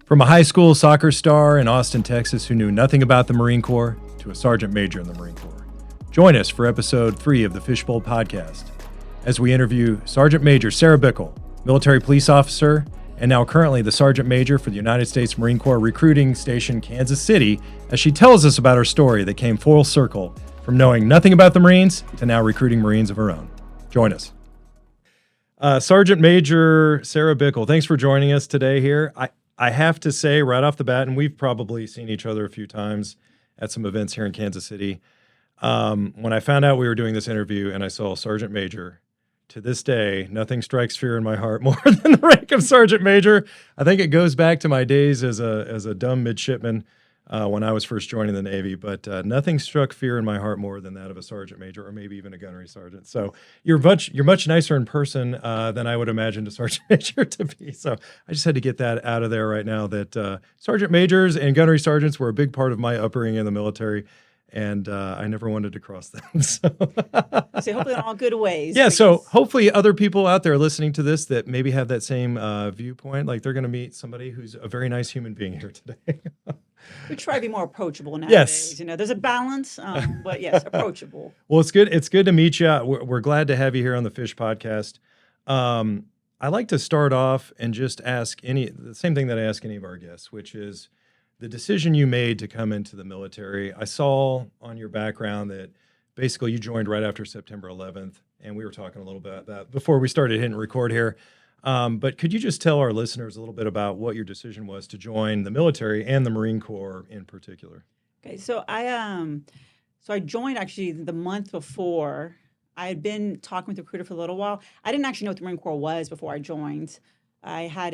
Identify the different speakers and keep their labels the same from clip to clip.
Speaker 1: From a high school soccer star in Austin, Texas, who knew nothing about the Marine Corps, to a sergeant major in the Marine Corps. Join us for episode 3 of the Fishbowl podcast as we interview Sergeant Major Sarah Bickel, military police officer, and now currently the Sergeant Major for the United States Marine Corps Recruiting Station, Kansas City, as she tells us about her story that came full circle from knowing nothing about the Marines to now recruiting Marines of her own. Join us. Sergeant Major Sarah Bickel, thanks for joining us today here. I have to say right off the bat, and we've probably seen each other a few times at some events here in Kansas City, when I found out we were doing this interview and I saw Sergeant Major, to this day, nothing strikes fear in my heart more than the rank of Sergeant Major. I think it goes back to my days as a dumb midshipman when I was first joining the Navy, but nothing struck fear in my heart more than that of a Sergeant Major, or maybe even a gunnery sergeant. So you're much nicer in person than I would imagine a Sergeant Major to be. So I just had to get that out of there right now, that Sergeant Majors and gunnery sergeants were a big part of my upbringing in the military, and I never wanted to cross them. So
Speaker 2: hopefully in all good ways.
Speaker 1: Yeah, so hopefully other people out there listening to this that maybe have that same viewpoint, like they're going to meet somebody who's a very nice human being here today.
Speaker 2: We try to be more approachable nowadays.
Speaker 1: Yes.
Speaker 2: You know, there's a balance, but yes, approachable.
Speaker 1: Well, it's good. It's good to meet you. We're glad to have you here on the Fish Podcast. I like to start off and just ask the same thing that I ask any of our guests, which is the decision you made to come into the military. I saw on your background that basically you joined right after September 11th, and we were talking a little bit about that before we started hitting record here. But could you just tell our listeners a little bit about what your decision was to join the military and the Marine Corps in particular?
Speaker 2: Okay, so I joined actually the month before. I had been talking with the recruiter for a little while. I didn't actually know what the Marine Corps was before I joined. I had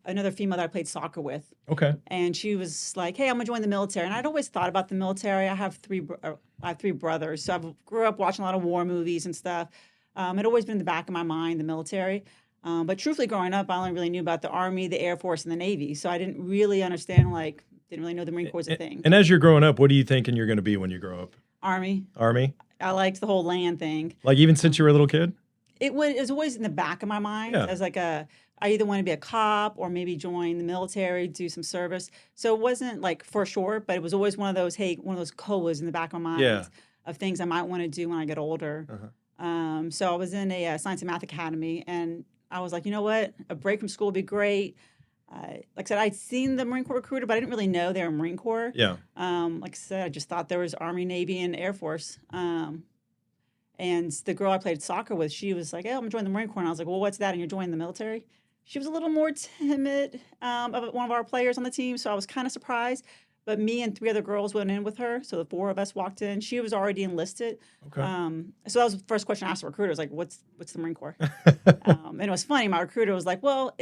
Speaker 2: another female that I played soccer with.
Speaker 1: Okay.
Speaker 2: And she was like, "Hey, I'm gonna join the military." And I'd always thought about the military. I have three brothers, so I grew up watching a lot of war movies and stuff. It always been in the back of my mind, the military. But truthfully, growing up, I only really knew about the Army, the Air Force, and the Navy. So I didn't really understand, didn't really know the Marine Corps was a thing.
Speaker 1: And as you're growing up, what are you thinking you're going to be when you grow up?
Speaker 2: Army.
Speaker 1: Army?
Speaker 2: I liked the whole land thing.
Speaker 1: Like even since you were a little kid?
Speaker 2: It was always in the back of my mind.
Speaker 1: Yeah.
Speaker 2: As I either want to be a cop or maybe join the military, do some service. So it wasn't like for sure, but it was always one of those COAs in the back of my mind of things I might want to do when I get older. Uh-huh. So I was in a science and math academy, and I was like, you know what? A break from school would be great. Like I said, I'd seen the Marine Corps recruiter, but I didn't really know they were Marine Corps.
Speaker 1: Yeah.
Speaker 2: Like I said, I just thought there was Army, Navy, and Air Force. And the girl I played soccer with, she was like, "Hey, I'm going to join the Marine Corps." And I was like, "Well, what's that? And you're joining the military?" She was a little more timid of one of our players on the team, so I was kind of surprised. But me and 3 other girls went in with her, so the 4 of us walked in. She was already enlisted.
Speaker 1: Okay.
Speaker 2: So that was the first question I asked the recruiter. I was like, what's the Marine Corps? And it was funny. My recruiter was like, well,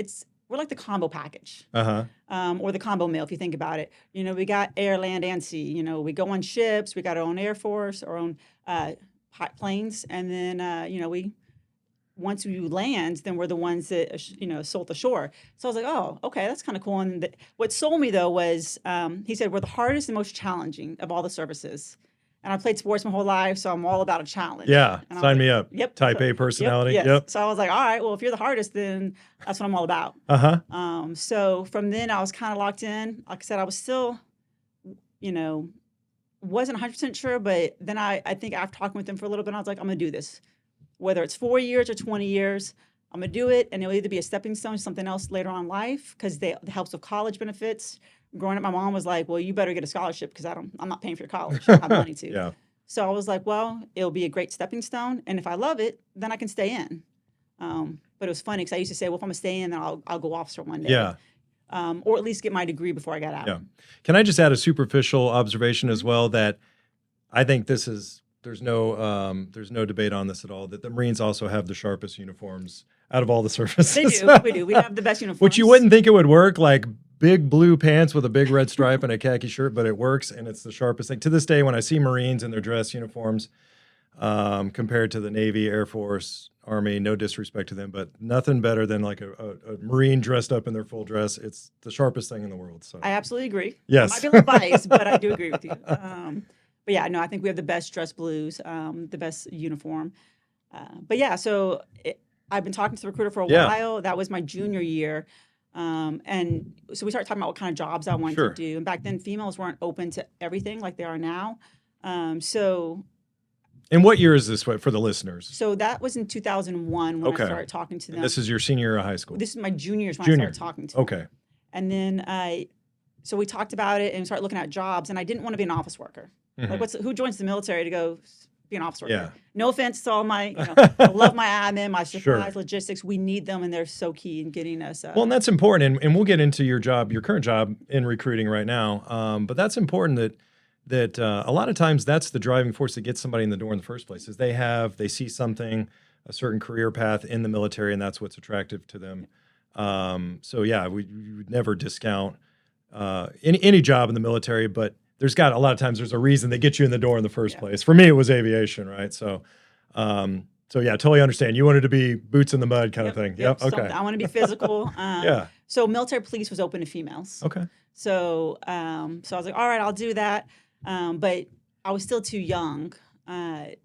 Speaker 2: we're like the combo package.
Speaker 1: Uh-huh.
Speaker 2: Or the combo meal, if you think about it. You know, we got air, land, and sea. You know, we go on ships. We got our own Air Force, our own planes. And then, once you land, then we're the ones that, sold the shore. So I was like, oh, okay, that's kind of cool. And what sold me, though, was he said, we're the hardest and most challenging of all the services. And I played sports my whole life, so I'm all about a challenge.
Speaker 1: Yeah,
Speaker 2: and
Speaker 1: sign me up.
Speaker 2: Yep.
Speaker 1: Type A personality.
Speaker 2: Yep.
Speaker 1: Yep.
Speaker 2: So I was like, all right, well, if you're the hardest, then that's what I'm all about.
Speaker 1: Uh-huh.
Speaker 2: So from then, I was kind of locked in. Like I said, I was still, wasn't 100% sure, but then I think after talking with them for a little bit, I was like, I'm going to do this. Whether it's 4 years or 20 years, I'm going to do it, and it'll either be a stepping stone to something else later on in life, because it helps with college benefits. Growing up, my mom was like, well, you better get a scholarship because I'm not paying for your college. I don't have money to.
Speaker 1: Yeah.
Speaker 2: So I was like, well, it'll be a great stepping stone, and if I love it, then I can stay in. But it was funny because I used to say, well, if I'm going to stay in, then I'll go officer one day.
Speaker 1: Yeah.
Speaker 2: Or at least get my degree before I got out.
Speaker 1: Yeah. Can I just add a superficial observation as well, that I think there's no debate on this at all, that the Marines also have the sharpest uniforms out of all the services.
Speaker 2: They do. We do. We have the best uniforms.
Speaker 1: Which you wouldn't think it would work, like big blue pants with a big red stripe and a khaki shirt, but it works, and it's the sharpest thing. To this day, when I see Marines in their dress uniforms, compared to the Navy, Air Force, Army, no disrespect to them, but nothing better than like a Marine dressed up in their full dress. It's the sharpest thing in the world. So
Speaker 2: I absolutely agree.
Speaker 1: Yes.
Speaker 2: I might be a little biased, but I do agree with you. But yeah, no, I think we have the best dress blues, the best uniform. But yeah, so I've been talking to the recruiter for a while. That was my junior year. And so we started talking about what kind of jobs I wanted
Speaker 1: Sure.
Speaker 2: to do. And back then, females weren't open to everything like they are now. So
Speaker 1: And what year is this for the listeners?
Speaker 2: so that was in 2001 when
Speaker 1: Okay.
Speaker 2: I started talking to them.
Speaker 1: And this is your senior year of high school.
Speaker 2: This is my juniors when
Speaker 1: Junior.
Speaker 2: I started talking to them.
Speaker 1: Okay.
Speaker 2: And then so we talked about it and started looking at jobs. And I didn't want to be an office worker.
Speaker 1: Mhm.
Speaker 2: Like, who joins the military to go be an office worker?
Speaker 1: Yeah.
Speaker 2: No offense to all my, I love my admin, my supplies,
Speaker 1: Sure.
Speaker 2: logistics. We need them, and they're so key in getting us.
Speaker 1: Well, and that's important, and we'll get into your current job in recruiting right now. But that's important that a lot of times that's the driving force that gets somebody in the door in the first place. Is they see something, a certain career path in the military, and that's what's attractive to them. So yeah, we would never discount any job in the military, but a lot of times there's a reason they get you in the door in the first place. For me, it was aviation, right? So yeah, totally understand. You wanted to be boots in the mud kind of thing. Yep. Okay.
Speaker 2: I want to be physical.
Speaker 1: Yeah.
Speaker 2: So military police was open to females.
Speaker 1: Okay.
Speaker 2: So I was like, all right, I'll do that. But I was still too young. And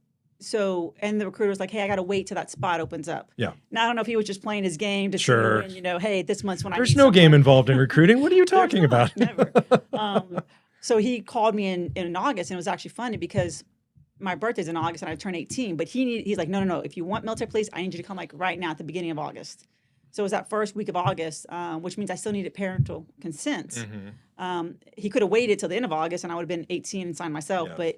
Speaker 2: the recruiter was like, hey, I got to wait till that spot opens up.
Speaker 1: Yeah.
Speaker 2: Now, I don't know if he was just playing his game to
Speaker 1: Sure.
Speaker 2: see when, hey, this month's when
Speaker 1: There's
Speaker 2: I
Speaker 1: no
Speaker 2: need
Speaker 1: game
Speaker 2: someone.
Speaker 1: involved in recruiting. What are you talking about?
Speaker 2: Never. So he called me in August, and it was actually funny because my birthday's in August and I turned 18. But he's like, no. If you want military police, I need you to come like right now at the beginning of August. So it was that first week of August, which means I still needed parental consent.
Speaker 1: Mm-hmm.
Speaker 2: He could have waited till the end of August, and I would have been 18 and signed myself.
Speaker 1: Yeah.
Speaker 2: But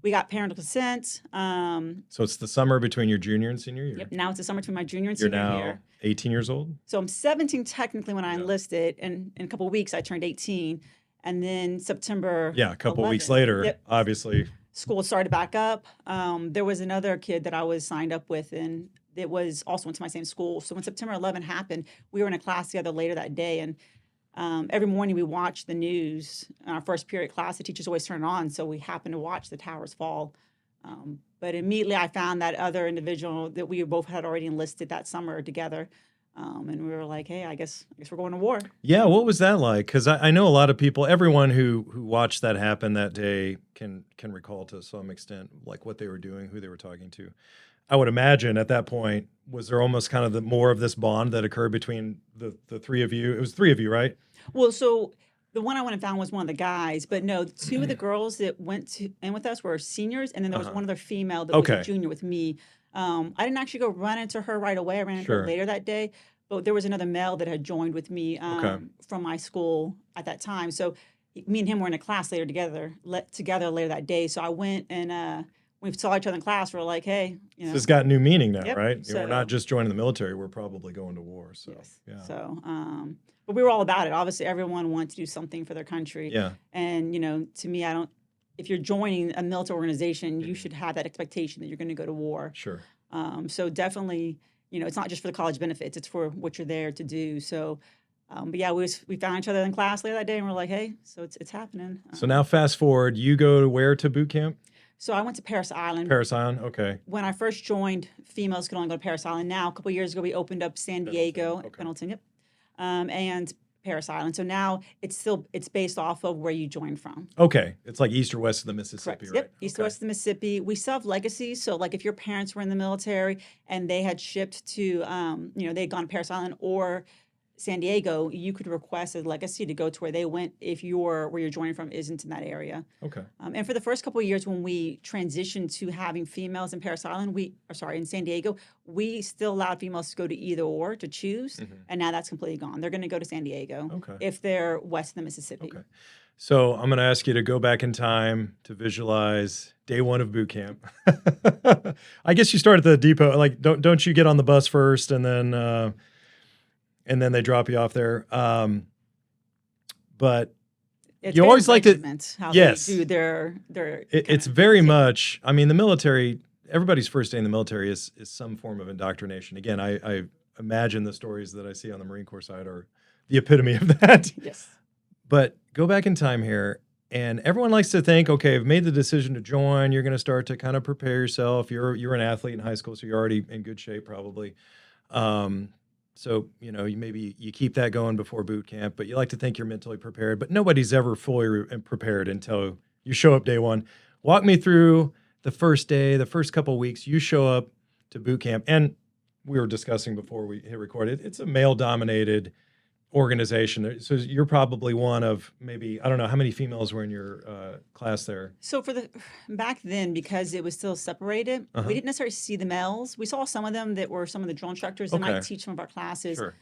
Speaker 2: we got parental consent.
Speaker 1: So it's the summer between your junior and senior year.
Speaker 2: Yep. Now it's the summer between my junior and
Speaker 1: You're
Speaker 2: senior
Speaker 1: now
Speaker 2: year.
Speaker 1: 18 years old.
Speaker 2: So I'm 17 technically when I enlisted, and in a couple of weeks I turned 18. And then September.
Speaker 1: Yeah, a couple
Speaker 2: 11th,
Speaker 1: weeks later, obviously.
Speaker 2: School started back up. There was another kid that I was signed up with, and it was also went to my same school. So when September 11 happened, we were in a class together later that day, and every morning we watched the news. In our first period class, the teachers always turn it on, so we happened to watch the towers fall. But immediately I found that other individual that we both had already enlisted that summer together. And we were like, hey, I guess we're going to war.
Speaker 1: Yeah, what was that like? Because I know a lot of people, everyone who watched that happen that day can recall to some extent like what they were doing, who they were talking to. I would imagine at that point, was there almost kind of more of this bond that occurred between the three of you? It was three of you, right?
Speaker 2: Well, so the one I went and found was one of the guys, but no, two of the girls that went in with us were seniors, and then there was one other female that was a junior with me. I didn't actually go run into her right away. I ran into her later that day, but there was another male that had joined with me from my school at that time. So me and him were in a class together later that day. So I went and we saw each other in class. We're like, hey,
Speaker 1: This has got new meaning now, right?
Speaker 2: So,
Speaker 1: we're not just joining the military. We're probably going to war. So,
Speaker 2: yes.
Speaker 1: Yeah.
Speaker 2: So, but we were all about it. Obviously, everyone wants to do something for their country.
Speaker 1: Yeah.
Speaker 2: And, to me, if you're joining a military organization, you should have that expectation that you're going to go to war.
Speaker 1: Sure.
Speaker 2: So definitely, it's not just for the college benefits, it's for what you're there to do. So, but yeah, we found each other in class later that day and we're like, hey, so it's happening.
Speaker 1: So now fast forward, you go to where to boot camp?
Speaker 2: So I went to Parris Island.
Speaker 1: Parris Island, okay.
Speaker 2: When I first joined, females could only go to Parris Island. Now, a couple of years ago, we opened up San Diego, Pendleton, yep, and Parris Island. So now it's based off of where you joined from.
Speaker 1: Okay, it's like east or west of the Mississippi,
Speaker 2: Correct.
Speaker 1: right?
Speaker 2: Yep, east or west of the Mississippi. We still have legacies. So like if your parents were in the military and they had shipped to, they'd gone to Parris Island or San Diego, you could request a legacy to go to where they went if where you're joining from isn't in that area.
Speaker 1: Okay.
Speaker 2: And for the first couple of years when we transitioned to having females in Parris Island, in San Diego, we still allowed females to go to either or to choose. Mm-hmm. And now that's completely gone. They're going to go to San Diego if they're west of the Mississippi.
Speaker 1: Okay. So I'm going to ask you to go back in time to visualize day one of boot camp. I guess you start at the depot. Like, don't you get on the bus first and then they drop you off there. But
Speaker 2: it's
Speaker 1: you always like to,
Speaker 2: how they do their
Speaker 1: it's very much, I mean, the military, everybody's first day in the military is some form of indoctrination. Again, I imagine the stories that I see on the Marine Corps side are the epitome of that.
Speaker 2: Yes.
Speaker 1: But go back in time here, and everyone likes to think, okay, I've made the decision to join. You're going to start to kind of prepare yourself. You're an athlete in high school, so you're already in good shape probably. So, maybe you keep that going before boot camp, but you like to think you're mentally prepared, but nobody's ever fully prepared until you show up day one. Walk me through the first day, the first couple of weeks you show up to boot camp. And we were discussing before we hit record, it's a male-dominated organization. So you're probably one of maybe, I don't know, how many females were in your class there?
Speaker 2: So back then, because it was still separated, we didn't necessarily see the males. We saw some of them that were some of the drill instructors that might teach some of our classes,
Speaker 1: Sure.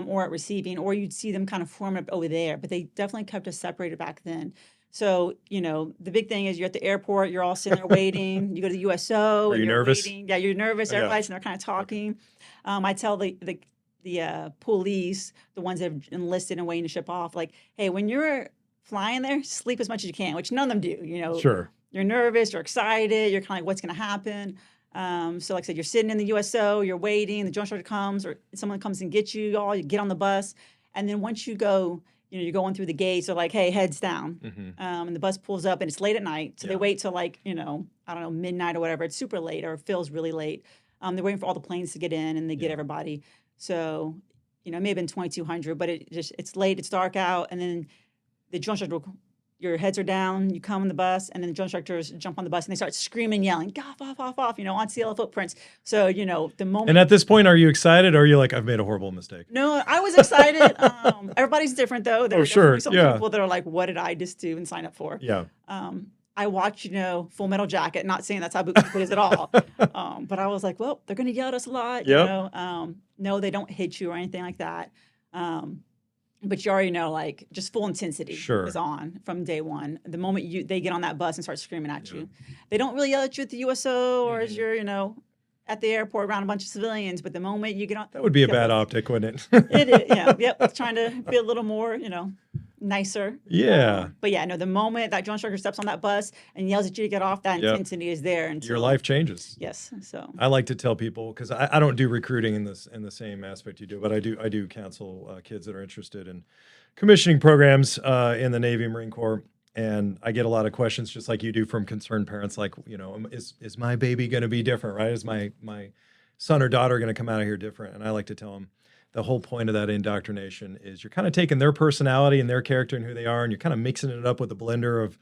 Speaker 2: or at receiving, or you'd see them kind of forming up over there. But they definitely kept us separated back then. So, the big thing is you're at the airport, you're all sitting there waiting. You go to the USO.
Speaker 1: Are you
Speaker 2: you're
Speaker 1: nervous?
Speaker 2: waiting. Yeah, you're nervous.
Speaker 1: Yeah.
Speaker 2: Everybody's and they're kind of talking. I tell the police, the ones that have enlisted and waiting to ship off, like, hey, when you're flying there, sleep as much as you can, which none of them do.
Speaker 1: Sure.
Speaker 2: You're nervous, you're excited, you're kind of like, what's going to happen? So like I said, you're sitting in the USO, you're waiting, the drill instructor comes or someone comes and gets you all, you get on the bus. And then once you go, you're going through the gates, they're like, hey, heads down. And the bus pulls up and it's late at night. So they wait till like, I don't know, midnight or whatever. It's super late or it feels really late. They're waiting for all the planes to get in and they get everybody. So, it may have been 2200, but it's late, it's dark out. And then the drill instructor, your heads are down, you come on the bus, and then the drill instructors jump on the bus and they start screaming, yelling, off, on CL footprints. So, the moment.
Speaker 1: And at this point, are you excited or are you like, I've made a horrible mistake?
Speaker 2: No, I was excited. Everybody's different though. There
Speaker 1: sure.
Speaker 2: Some people that are like, what did I just do and sign up for?
Speaker 1: Yeah.
Speaker 2: I watched, Full Metal Jacket, not saying that's how boot camp is at all. But I was like, well, they're going to yell at us a lot. No, they don't hit you or anything like that. But you already know, like, just full intensity is on from day one. The moment they get on that bus and start screaming at you. They don't really yell at you at the USO or as you're, at the airport around a bunch of civilians. But the moment you get on...
Speaker 1: That would be a bad optic, wouldn't it?
Speaker 2: It is, Yep, trying to be a little more, nicer.
Speaker 1: Yeah.
Speaker 2: But the moment that drill instructor steps on that bus and yells at you to get off, that intensity is there.
Speaker 1: Your life changes.
Speaker 2: Yes. So
Speaker 1: I like to tell people, because I don't do recruiting in the same aspect you do, but I do counsel kids that are interested in commissioning programs in the Navy, Marine Corps. And I get a lot of questions just like you do from concerned parents, like, is my baby going to be different, right? Is my son or daughter going to come out of here different? And I like to tell them, the whole point of that indoctrination is you're kind of taking their personality and their character and who they are, and you're kind of mixing it up with a blender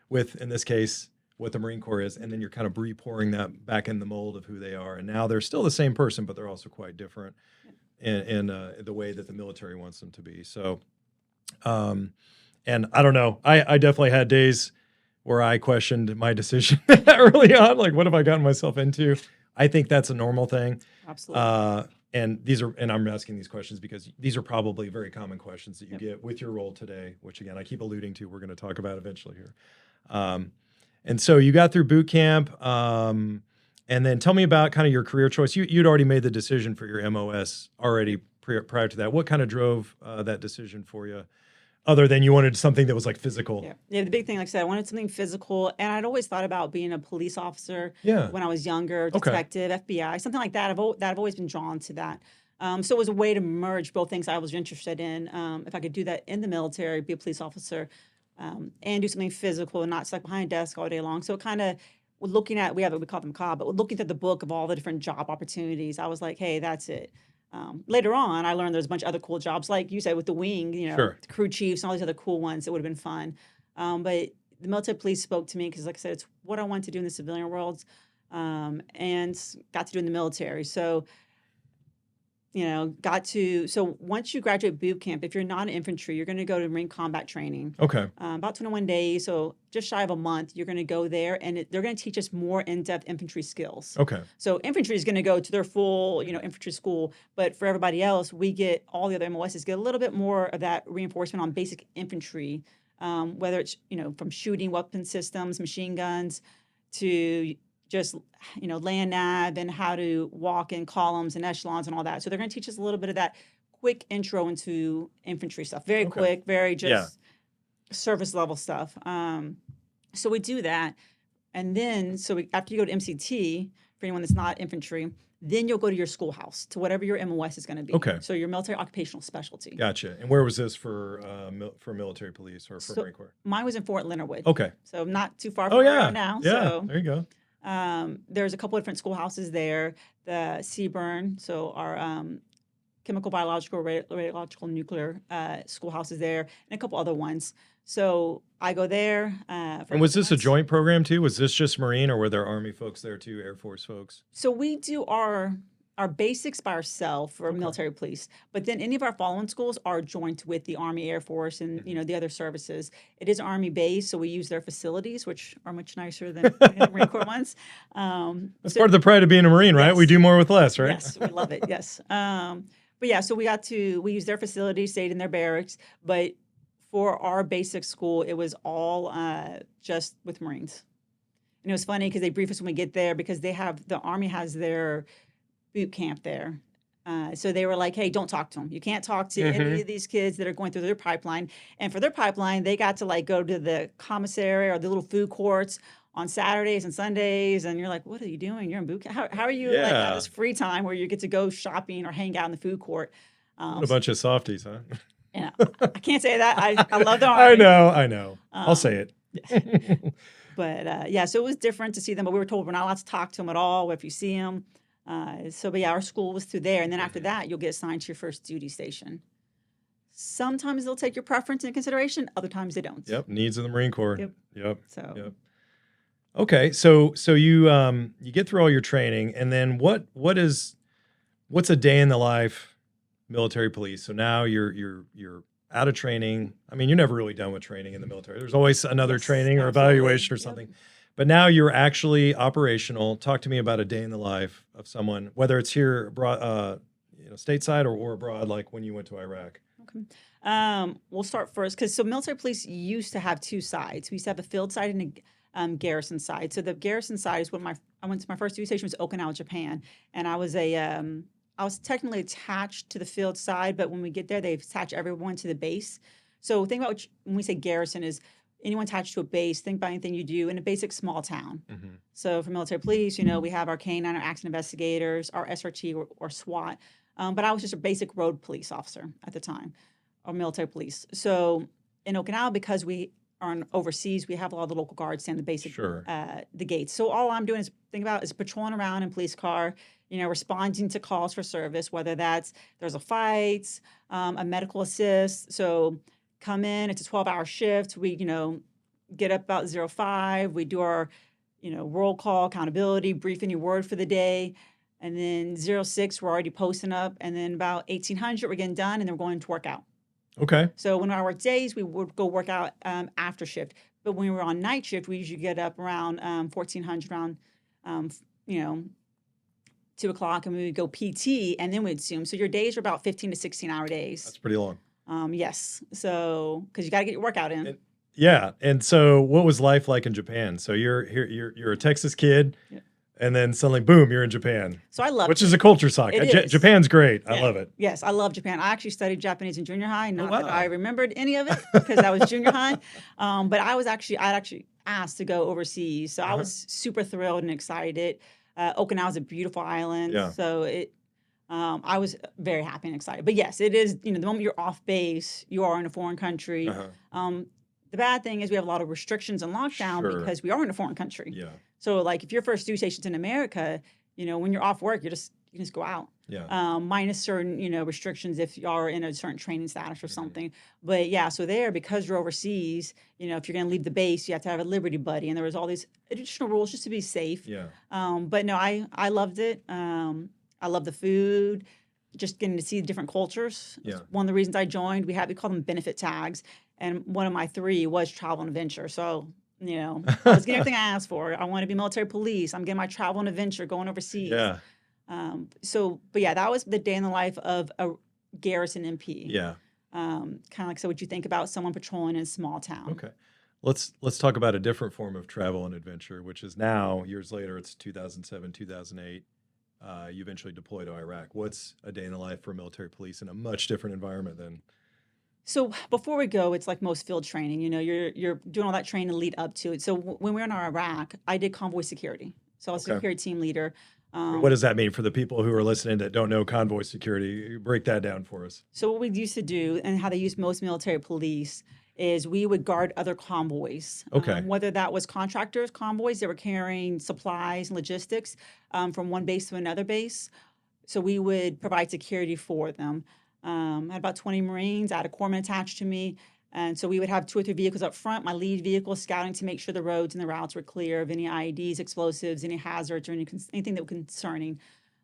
Speaker 1: with, in this case, what the Marine Corps is, and then you're kind of re-pouring that back in the mold of who they are. And now they're still the same person, but they're also quite different in the way that the military wants them to be. So, and I don't know, I definitely had days where I questioned my decision early on, like, what have I gotten myself into? I think that's a normal thing.
Speaker 2: Absolutely.
Speaker 1: And I'm asking these questions because these are probably very common questions that you get with your role today, which again, I keep alluding to, we're going to talk about eventually here. And so you got through boot camp, and then tell me about kind of your career choice. You'd already made the decision for your MOS already prior to that. What kind of drove that decision for you? Other than you wanted something that was like physical.
Speaker 2: Yeah, the big thing, like I said, I wanted something physical. And I'd always thought about being a police officer when I was younger, detective, FBI, something like that. I've always been drawn to that. So it was a way to merge both things I was interested in. If I could do that in the military, be a police officer, and do something physical and not stuck behind a desk all day long. So it kind of, looking at, we call them COB, but looking at the book of all the different job opportunities, I was like, hey, that's it. Later on, I learned there's a bunch of other cool jobs, like you said, with the wing, the crew chiefs and all these other cool ones that would have been fun. But the military police spoke to me because, like I said, it's what I want to do in the civilian world, and got to do in the military. So, so once you graduate boot camp, if you're not in infantry, you're going to go to Marine combat training.
Speaker 1: Okay.
Speaker 2: About 21 days, so just shy of a month, you're going to go there, and they're going to teach us more in-depth infantry skills.
Speaker 1: Okay.
Speaker 2: So infantry is going to go to their full, infantry school, but for everybody else, we get, all the other MOSs get a little bit more of that reinforcement on basic infantry, whether it's, from shooting weapon systems, machine guns, to just, land nav and how to walk in columns and echelons and all that. So they're going to teach us a little bit of that quick intro into infantry stuff. Very quick, very just service level stuff. So we do that. And then, after you go to MCT, for anyone that's not infantry, then you'll go to your schoolhouse, to whatever your MOS is going to be.
Speaker 1: Okay.
Speaker 2: So your military occupational specialty.
Speaker 1: Gotcha. And where was this for military police or for Marine Corps?
Speaker 2: Mine was in Fort Leonard Wood.
Speaker 1: Okay.
Speaker 2: So not too far from where I am now.
Speaker 1: Yeah,
Speaker 2: So,
Speaker 1: there you go.
Speaker 2: there's a couple of different schoolhouses there. The Seaburn, so our chemical, biological, radiological, nuclear schoolhouses there, and a couple other ones. So I go there.
Speaker 1: And was this a joint program too? Was this just Marine, or were there Army folks there too, Air Force folks?
Speaker 2: So we do our our basics by ourselves for military police, but then any of our following schools are joint with the Army, Air Force, and the other services. It is Army base, so we use their facilities, which are much nicer than the Marine Corps ones.
Speaker 1: That's part of the pride of being a Marine, right?
Speaker 2: Yes.
Speaker 1: We do more with less, right?
Speaker 2: Yes, we love it. Yes. But yeah, so we use their facilities, stayed in their barracks, but for our basic school, it was all just with Marines. And it was funny because they brief us when we get there because the Army has their boot camp there. So they were like, hey, don't talk to them. You can't talk to any of these kids that are going through their pipeline. And for their pipeline, they got to like go to the commissary or the little food courts on Saturdays and Sundays. And you're like, what are you doing? You're in boot camp. How are you like at this free time where you get to go shopping or hang out in the food court?
Speaker 1: What a bunch of softies, huh?
Speaker 2: And I can't say that. I love the Army.
Speaker 1: I know. I'll say it.
Speaker 2: But yeah, so it was different to see them. But we were told we're not allowed to talk to them at all if you see them. But yeah, our school was through there. And then after that, you'll get assigned to your first duty station. Sometimes they'll take your preference into consideration. Other times they don't.
Speaker 1: Yep. Needs of the Marine Corps. Yep.
Speaker 2: So.
Speaker 1: Okay. So you get through all your training, and then what's a day in the life military police? So now you're out of training. I mean, you're never really done with training in the military. There's always another training or evaluation or something. But now you're actually operational. Talk to me about a day in the life of someone, whether it's here abroad, stateside or abroad, like when you went to Iraq.
Speaker 2: Okay. We'll start first because military police used to have two sides. We used to have a field side and a garrison side. So the garrison side is I went to my first duty station was Okinawa, Japan, and I was technically attached to the field side, but when we get there, they attach everyone to the base. So think about when we say garrison is anyone attached to a base, think about anything you do in a basic small town. So for military police, we have our K-9, our accident investigators, our SRT or SWAT. But I was just a basic road police officer at the time, or military police. So in Okinawa, because we are overseas, we have a lot of the local guards stand the basic the gates. So all I'm doing is patrolling around in police car, responding to calls for service, whether there's a fight, a medical assist. So come in, it's a 12-hour shift. We, get up about 05. We do our, roll call, accountability, brief any word for the day. And then 06, we're already posting up. And then about 1800, we're getting done, and then we're going to work out.
Speaker 1: Okay.
Speaker 2: So when our work days, we would go work out after shift. But when we were on night shift, we usually get up around 1400, around, 2 o'clock, and we would go PT, and then we'd Zoom. So your days are about 15 to 16-hour days.
Speaker 1: That's pretty long.
Speaker 2: Yes. So because you got to get your workout in.
Speaker 1: Yeah. And so what was life like in Japan? So you're a Texas kid. Yeah. And then suddenly, boom, you're in Japan.
Speaker 2: So I love
Speaker 1: Which is a culture shock. Japan's great. Yeah. I love it.
Speaker 2: Yes, I love Japan. I actually studied Japanese in junior high. Not that I remembered any of it because I was junior high. But I'd actually asked to go overseas. So I was super thrilled and excited. Okinawa is a beautiful island. Yeah. So I was very happy and excited. But yes, it is, the moment you're off base, you are in a foreign country. The bad thing is we have a lot of restrictions and lockdown because we are in a foreign country. Yeah. So like if your first duty station's in America, when you're off work, you can just go out. Yeah. Minus certain, restrictions if you are in a certain training status or something. But yeah, so because you're overseas, if you're going to leave the base, you have to have a Liberty Buddy. And there was all these additional rules just to be safe. Yeah. But no, I loved it. I love the food, just getting to see different cultures. Yeah. One of the reasons I joined, we call them benefit tags. And one of my 3 was travel and adventure. So, I was getting everything I asked for. I want to be military police. I'm getting my travel and adventure going overseas. Yeah. But yeah, that was the day in the life of a garrison MP. Yeah. Kind of like, so what you think about someone patrolling in a small town.
Speaker 1: Okay. Let's talk about a different form of travel and adventure, which is now, years later, it's 2007, 2008. You eventually deployed to Iraq. What's a day in the life for military police in a much different environment than?
Speaker 2: So before we go, it's like most field training. You're doing all that training to lead up to it. So when we were in Iraq, I did convoy security. So I was a security team leader.
Speaker 1: What does that mean for the people who are listening that don't know convoy security? Break that down for us.
Speaker 2: So what we used to do and how they use most military police is we would guard other convoys. Okay. Whether that was contractors, convoys that were carrying supplies and logistics from one base to another base. So we would provide security for them. I had about 20 Marines. I had a corpsman attached to me. And so we would have 2 or 3 vehicles up front, my lead vehicle scouting to make sure the roads and the routes were clear of any IEDs, explosives, any hazards, or anything that was concerning.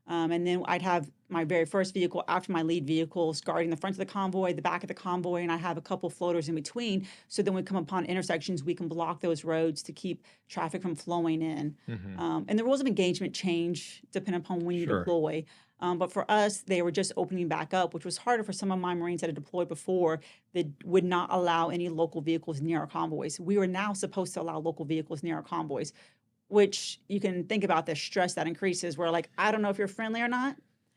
Speaker 2: And then I'd have my very first vehicle after my lead vehicles guarding the front of the convoy, the back of the convoy, and I have a couple floaters in between. So then when we come upon intersections, we can block those roads to keep traffic from flowing in. And the rules of engagement change depending upon when you deploy. But for us, they were just opening back up, which was harder for some of my Marines that had deployed before that would not allow any local vehicles near our convoys. We were now supposed to allow local vehicles near our convoys, which you can think about the stress that increases. We're like, I don't know if you're friendly or not.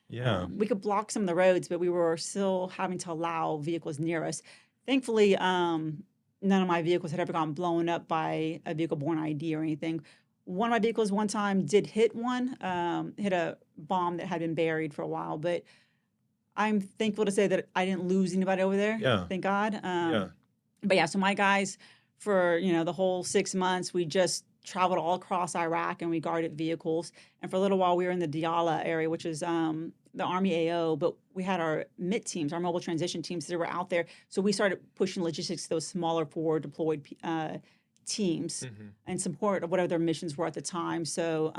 Speaker 1: Yeah.
Speaker 2: We could block some of the roads, but we were still having to allow vehicles near us. Thankfully, none of my vehicles had ever gone blown up by a vehicle-borne ID or anything. One of my vehicles one time did hit a bomb that had been buried for a while, but I'm thankful to say that I didn't lose anybody over there.
Speaker 1: Yeah.
Speaker 2: Thank God.
Speaker 1: Yeah.
Speaker 2: But yeah, so my guys, for the whole 6 months, we just traveled all across Iraq and we guarded vehicles. And for a little while, we were in the Diyala area, which is the Army AO, but we had our MIT teams, our mobile transition teams that were out there. So we started pushing logistics to those smaller forward deployed teams and support of whatever their missions were at the time. So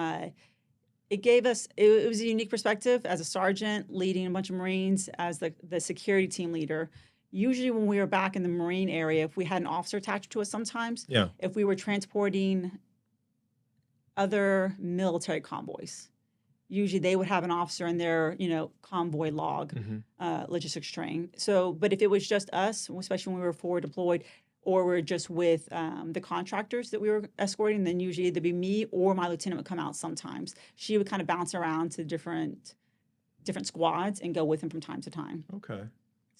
Speaker 2: it gave us, it was a unique perspective as a sergeant leading a bunch of Marines as the security team leader. Usually when we were back in the Marine area, if we had an officer attached to us sometimes, if we were transporting other military convoys, usually they would have an officer in their, convoy log, logistics train. So, but if it was just us, especially when we were forward deployed, or we're just with the contractors that we were escorting, then usually either be me or my lieutenant would come out sometimes. She would kind of bounce around to different squads and go with them from time to time.
Speaker 1: Okay.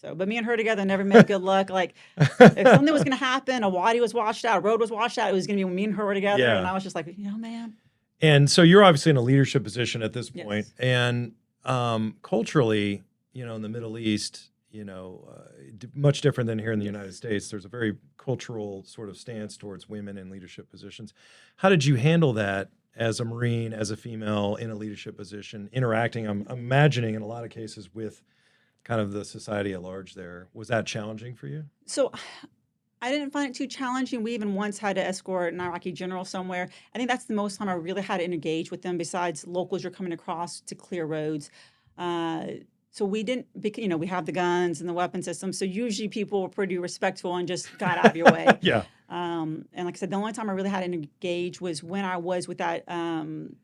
Speaker 2: So, but me and her together never met good luck. Like, if something was going to happen, a wadi was washed out, a road was washed out, it was going to be when me and her were together.
Speaker 1: Yeah.
Speaker 2: And I was just like, man.
Speaker 1: And so you're obviously in a leadership position at this point.
Speaker 2: Yes.
Speaker 1: And culturally, in the Middle East, much different than here in the United States. There's a very cultural sort of stance towards women in leadership positions. How did you handle that as a Marine, as a female in a leadership position, interacting, I'm imagining in a lot of cases with kind of the society at large there? Was that challenging for you?
Speaker 2: So I didn't find it too challenging. We even once had to escort an Iraqi general somewhere. I think that's the most time I really had to engage with them besides locals you're coming across to clear roads. So we didn't, we have the guns and the weapon system. So usually people were pretty respectful and just got out of your way.
Speaker 1: Yeah.
Speaker 2: And like I said, the only time I really had to engage was when I was with that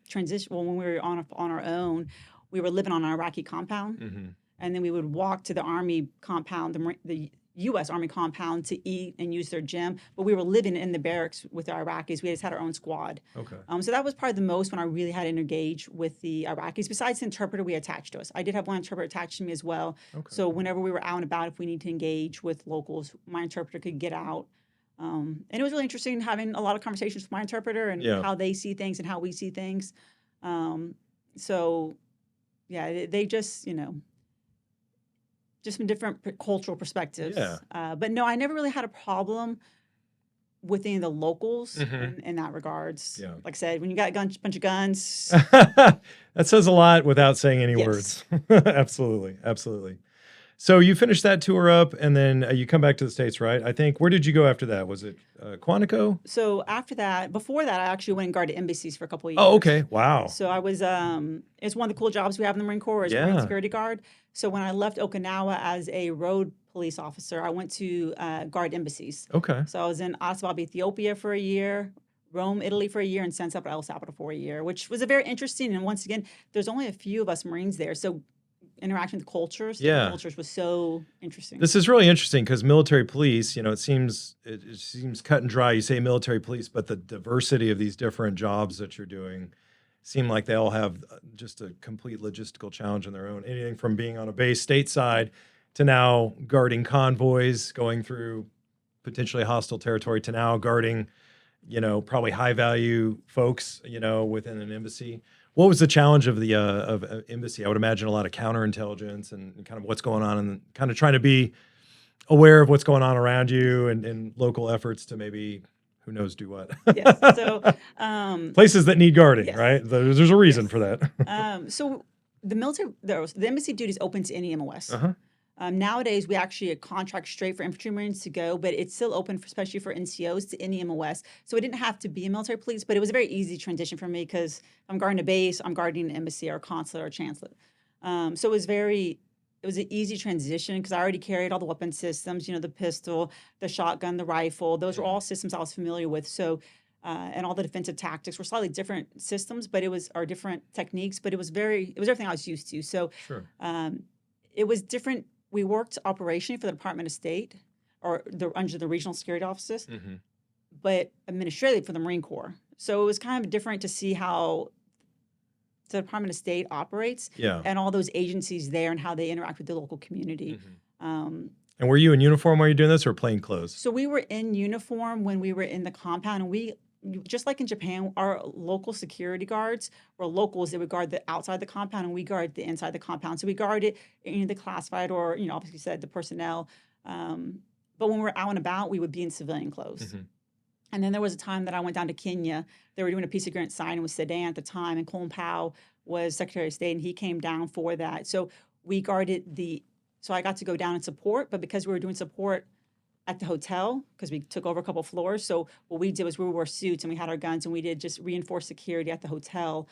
Speaker 2: transition. Well, when we were on our own, we were living on an Iraqi compound. And then we would walk to the Army compound, the U.S. Army compound, to eat and use their gym. But we were living in the barracks with the Iraqis. We just had our own squad.
Speaker 1: Okay.
Speaker 2: So that was probably the most when I really had to engage with the Iraqis, besides the interpreter we attached to us. I did have one interpreter attached to me as well.
Speaker 1: Okay.
Speaker 2: So whenever we were out and about, if we need to engage with locals, my interpreter could get out. And it was really interesting having a lot of conversations with my interpreter and how they see things and how we see things. So, yeah, they just, just from different cultural perspectives.
Speaker 1: Yeah.
Speaker 2: But no, I never really had a problem with any of the locals in that regards.
Speaker 1: Yeah.
Speaker 2: Like I said, when you got a bunch of guns.
Speaker 1: That says a lot without saying any
Speaker 2: Yes.
Speaker 1: words. Absolutely. Absolutely. So you finish that tour up and then you come back to the States, right? I think, where did you go after that? Was it Quantico?
Speaker 2: So before that, I actually went and guarded embassies for a couple of years.
Speaker 1: Oh, okay. Wow.
Speaker 2: So I was, it's one of the cool jobs we have in the Marine Corps is Marine security guard. So when I left Okinawa as a road police officer, I went to guard embassies.
Speaker 1: Okay.
Speaker 2: So I was in Addis Ababa, Ethiopia for a year, Rome, Italy for a year, and Sensep, El Salvador for a year, which was a very interesting. And once again, there's only a few of us Marines there. So interaction with cultures, different cultures was so interesting.
Speaker 1: This is really interesting because military police, it seems cut and dry. You say military police, but the diversity of these different jobs that you're doing seem like they all have just a complete logistical challenge in their own. Anything from being on a base stateside to now guarding convoys going through potentially hostile territory to now guarding, probably high value folks, within an embassy. What was the challenge of the of embassy? I would imagine a lot of counterintelligence and kind of what's going on and kind of trying to be aware of what's going on around you and local efforts to maybe, who knows, do what.
Speaker 2: Yes. So
Speaker 1: places that need guarding, right? There's a reason for that.
Speaker 2: So the embassy duty is open to any MOS. Nowadays, we actually contract straight for infantry Marines to go, but it's still open, especially for NCOs, to any MOS. So it didn't have to be a military police, but it was a very easy transition for me because I'm guarding a base, I'm guarding an embassy or a consulate or a chancellor. So it was an easy transition because I already carried all the weapon systems, the pistol, the shotgun, the rifle. Those were all systems I was familiar with. So, and all the defensive tactics were slightly different systems, but or different techniques, but it was everything I was used to. So
Speaker 1: Sure.
Speaker 2: It was different. We worked operationally for the Department of State or under the regional security offices, but administratively for the Marine Corps. So it was kind of different to see how the Department of State operates and all those agencies there and how they interact with the local community.
Speaker 1: And were you in uniform while you were doing this or plain clothes?
Speaker 2: So we were in uniform when we were in the compound, and just like in Japan, our local security guards were locals. They would guard the outside the compound, and we guard the inside the compound. So we guarded the classified or, obviously said the personnel. But when we were out and about, we would be in civilian clothes. And then there was a time that I went down to Kenya. They were doing a peace agreement signing with Sudan at the time, and Colin Powell was Secretary of State, and he came down for that. So we guarded so I got to go down and support, but because we were doing support at the hotel, because we took over a couple floors, so what we did was we wore suits and we had our guns, and we did just reinforced security at the hotel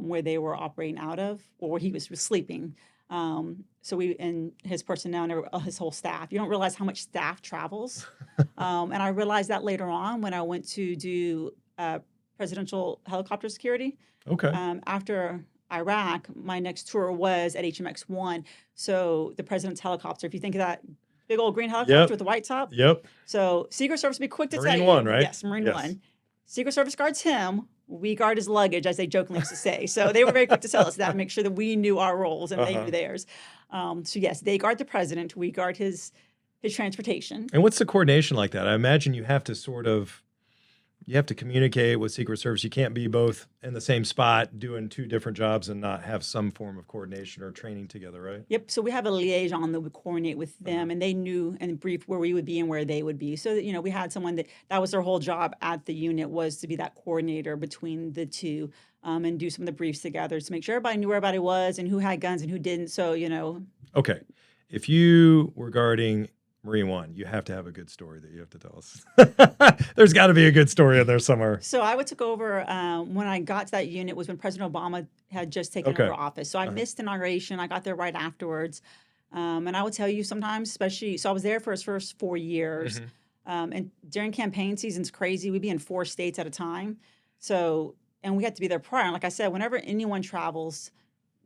Speaker 2: where they were operating out of, or where he was sleeping. So and his personnel and his whole staff. You don't realize how much staff travels. And I realized that later on when I went to do presidential helicopter security.
Speaker 1: Okay.
Speaker 2: After Iraq, my next tour was at HMX-1. So the president's helicopter, if you think of that big old green helicopter with the white top.
Speaker 1: Yep.
Speaker 2: So Secret Service would be quick to tell you.
Speaker 1: Marine One, right?
Speaker 2: Yes, Marine One. Secret Service guards him. We guard his luggage, as they jokingly used to say. So they were very quick to tell us that and make sure that we knew our roles and they knew theirs. So yes, they guard the president. We guard his transportation.
Speaker 1: And what's the coordination like that? I imagine you have to communicate with Secret Service. You can't be both in the same spot doing two different jobs and not have some form of coordination or training together, right?
Speaker 2: Yep. So we have a liaison that would coordinate with them, and they knew and briefed where we would be and where they would be. So that, we had someone that was their whole job at the unit, was to be that coordinator between the two, and do some of the briefs together to make sure everybody knew where everybody was and who had guns and who didn't. So,
Speaker 1: Okay. If you were guarding Marine One, you have to have a good story that you have to tell us. There's got to be a good story in there somewhere.
Speaker 2: So I took over when I got to that unit was when President Obama had just taken over office. So I missed inauguration. I got there right afterwards. And I would tell you sometimes, especially, so I was there for his first 4 years. And during campaign season, it's crazy. We'd be in 4 states at a time. So, and we had to be there prior. And like I said, whenever anyone travels,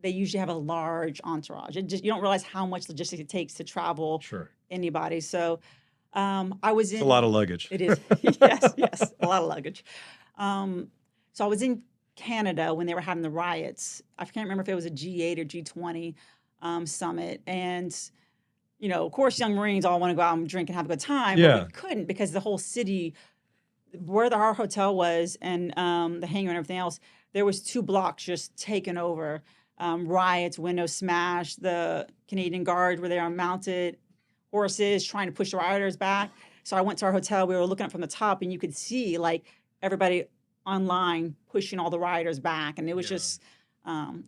Speaker 2: they usually have a large entourage. You don't realize how much logistics it takes to travel.
Speaker 1: Sure.
Speaker 2: Anybody. So I was in.
Speaker 1: It's a lot of luggage.
Speaker 2: It is. yes, a lot of luggage. So I was in Canada when they were having the riots. I can't remember if it was a G8 or G20 summit. And, of course, young Marines all want to go out and drink and have a good time. But we couldn't because the whole city, where our hotel was and the hangar and everything else, there was 2 blocks just taken over. Riots, windows smashed, the Canadian Guard were there on mounted horses trying to push the rioters back. So I went to our hotel. We were looking up from the top, and you could see everybody online pushing all the rioters back. And it was just,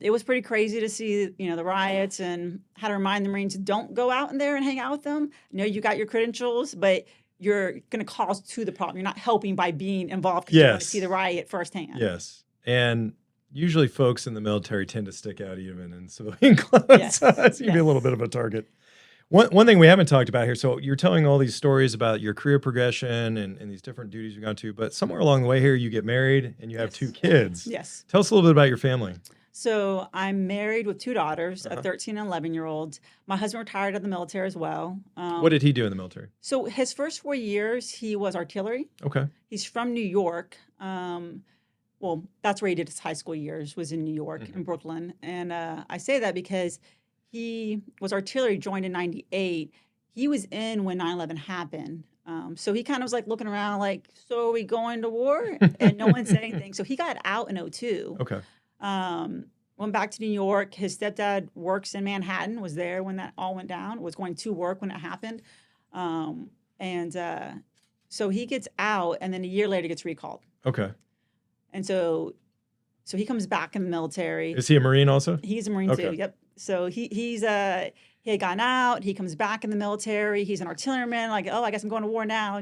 Speaker 2: it was pretty crazy to see, the riots, and how to remind the Marines, don't go out in there and hang out with them. I know you got your credentials, but you're going to cause the problem. You're not helping by being involved because you want to see the riot firsthand.
Speaker 1: Yes. And usually folks in the military tend to stick out even in civilian clothes.
Speaker 2: Yes.
Speaker 1: So you'd be a little bit of a target. One thing we haven't talked about here, so you're telling all these stories about your career progression and these different duties you've gone to, but somewhere along the way here, you get married and you have 2 kids.
Speaker 2: Yes.
Speaker 1: Tell us a little bit about your family.
Speaker 2: So I'm married with 2 daughters, a 13 and 11-year-old. My husband retired out of the military as well.
Speaker 1: What did he do in the military?
Speaker 2: So his first 4 years, he was artillery.
Speaker 1: Okay.
Speaker 2: He's from New York. Well, that's where he did his high school years, was in New York, in Brooklyn. And I say that because he was artillery, joined in 98. He was in when 9/11 happened. So he kind of was looking around so are we going to war? And no one said anything. So he got out in 2002.
Speaker 1: Okay.
Speaker 2: Went back to New York. His stepdad works in Manhattan, was there when that all went down, was going to work when it happened. So he gets out, and then a year later gets recalled.
Speaker 1: Okay.
Speaker 2: And so he comes back in the military.
Speaker 1: Is he a Marine also?
Speaker 2: He's a Marine too. Yep. So he he had gone out. He comes back in the military. He's an artilleryman. Like, oh, I guess I'm going to war now,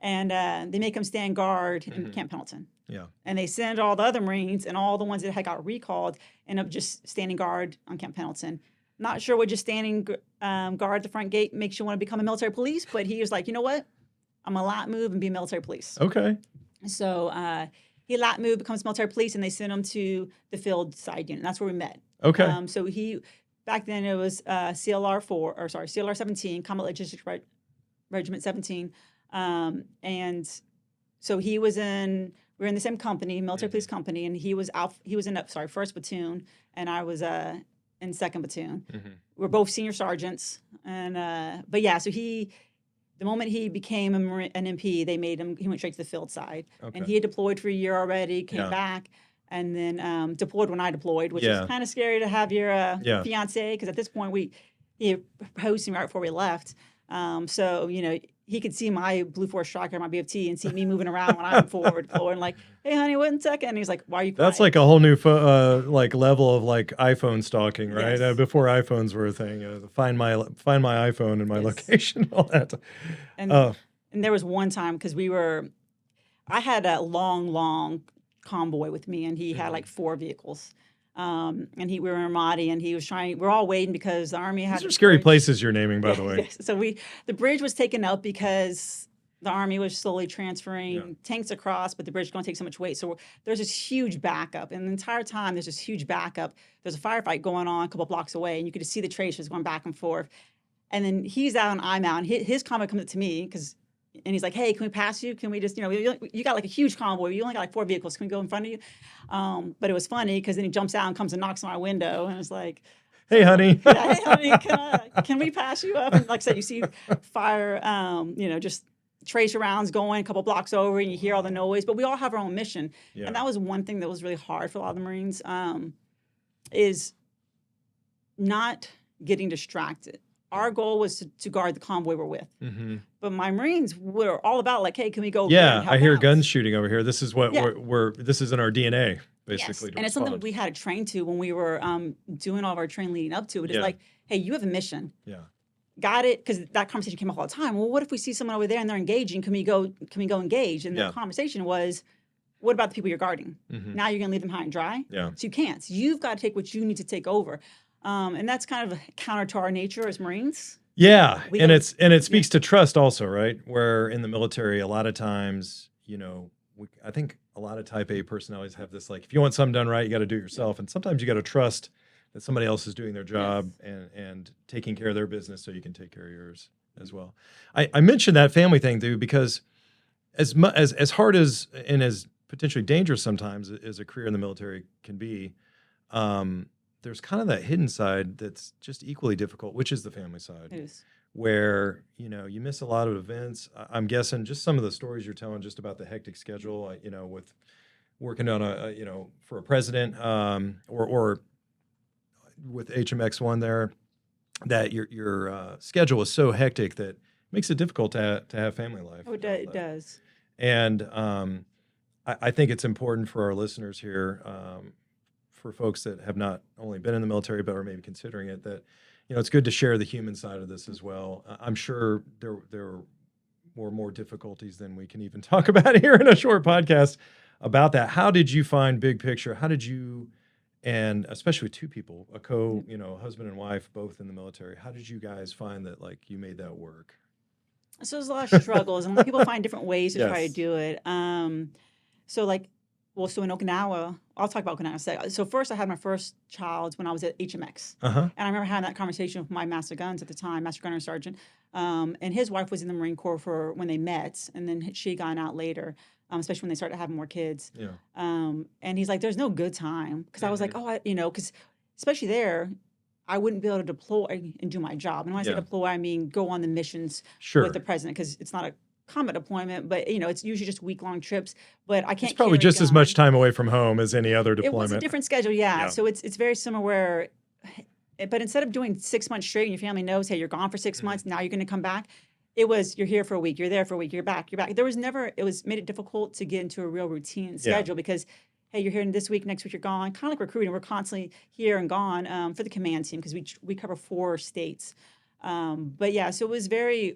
Speaker 2: And they make him stand guard in Camp Pendleton.
Speaker 1: Yeah.
Speaker 2: And they send all the other Marines, and all the ones that had got recalled end up just standing guard on Camp Pendleton. Not sure what just standing guard at the front gate makes you want to become a military police, but he was like, you know what? I'm a lat move and be military police.
Speaker 1: Okay. So
Speaker 2: he lat move, becomes military police, and they send him to the field side unit. That's where we met.
Speaker 1: Okay.
Speaker 2: So he, back then it was CLR 17, Combat Logistics Regiment 17. And so we were in the same company, military police company, and he was in first platoon, and I was in second platoon. We're both senior sergeants. And, but yeah, so the moment he became an MP, they made him, he went straight to the field side.
Speaker 1: Okay.
Speaker 2: And he had deployed for a year already, came back, and then deployed when I deployed, which is kind of scary to have your fiance, because at this point he proposed to me right before we left. So, he could see my Blue Force Striker, my BFT, and see me moving around when I'm forward deployed, like, hey, honey, one second. And he's like, why are you crying?
Speaker 1: That's like a whole new level of like iPhone stalking, right?
Speaker 2: Yes.
Speaker 1: Before iPhones were a thing, find my iPhone and my location, all that.
Speaker 2: And there was one time, because I had a long convoy with me, and he had like 4 vehicles. And we were in Ramadi, and he was we're all waiting because the Army had.
Speaker 1: These are scary places you're naming, by the way.
Speaker 2: Yes. So the bridge was taken up because the Army was slowly transferring tanks across, but the bridge is going to take so much weight. So there's this huge backup. And the entire time, there's this huge backup. There's a firefight going on a couple blocks away, and you could just see the tracers going back and forth. And then he's out and I'm out, and his convoy comes up to me, and he's like, hey, can we pass you? Can we just, you got like a huge convoy. You only got like 4 vehicles. Can we go in front of you? But it was funny because then he jumps out and comes and knocks on our window, and it's like,
Speaker 1: hey, honey.
Speaker 2: Yeah, hey, honey, can we pass you up? And like I said, you see fire, just tracer rounds going a couple blocks over, and you hear all the noise. But we all have our own mission. Yeah. And that was one thing that was really hard for a lot of the Marines, is not getting distracted. Our goal was to guard the convoy we're with. But my Marines were all about like, hey, can we go?
Speaker 1: Yeah, I hear guns shooting over here. This is what this is in our DNA, basically.
Speaker 2: Yes. And it's something we had to train to when we were doing all of our training leading up to it. It's like, hey, you have a mission.
Speaker 1: Yeah.
Speaker 2: Got it? Because that conversation came up all the time. Well, what if we see someone over there and they're engaging? Can we go engage? And the conversation was, what about the people you're guarding? Now you're going to leave them high and dry?
Speaker 1: Yeah.
Speaker 2: So you can't. So you've got to take what you need to take over. And that's kind of counter to our nature as Marines.
Speaker 1: Yeah, and it speaks to trust also, right? Where in the military, a lot of times, I think a lot of Type A personalities have this, like, if you want something done right, you got to do it yourself. And sometimes you got to trust that somebody else is doing their job and taking care of their business so you can take care of yours as well. I mentioned that family thing, too, because as hard as and as potentially dangerous sometimes as a career in the military can be, there's kind of that hidden side that's just equally difficult, which is the family side.
Speaker 2: It is.
Speaker 1: Where, you miss a lot of events. I'm guessing just some of the stories you're telling just about the hectic schedule, with working on for a president, or with HMX1 there, that your schedule is so hectic that it makes it difficult to have family life.
Speaker 2: Oh, it does.
Speaker 1: And I think it's important for our listeners here, for folks that have not only been in the military but are maybe considering it, that it's good to share the human side of this as well. I'm sure there were more difficulties than we can even talk about here in a short podcast about that. How did you find big picture? How did you, and especially 2 people, husband and wife, both in the military, how did you guys find that, like, you made that work?
Speaker 2: So there's a lot of struggles, and a lot of people find different ways to try to do it. So in Okinawa, I'll talk about Okinawa in a second. So first, I had my first child when I was at HMX. And I remember having that conversation with my master guns at the time, master gunner sergeant. And his wife was in the Marine Corps for when they met, and then she had gone out later, especially when they started having more kids.
Speaker 1: Yeah.
Speaker 2: And he's like, there's no good time. Because I was like, because especially there, I wouldn't be able to deploy and do my job. And when I say deploy, I mean go on the missions with the president, because it's not a combat deployment, but it's usually just week-long trips. But I can't.
Speaker 1: It's probably just as much time away from home as any other deployment.
Speaker 2: It was a different schedule, So it's very similar. Where, but instead of doing 6 months straight, and your family knows, hey, you're gone for 6 months. Now you're going to come back. It was, you're here for a week, you're there for a week, you're back, you're back. There was never. It was made it difficult to get into a real routine schedule because hey, you're here this week, next week you're gone. Kind of like recruiting, we're constantly here and gone for the command team because we cover 4 states. But yeah, so it was very,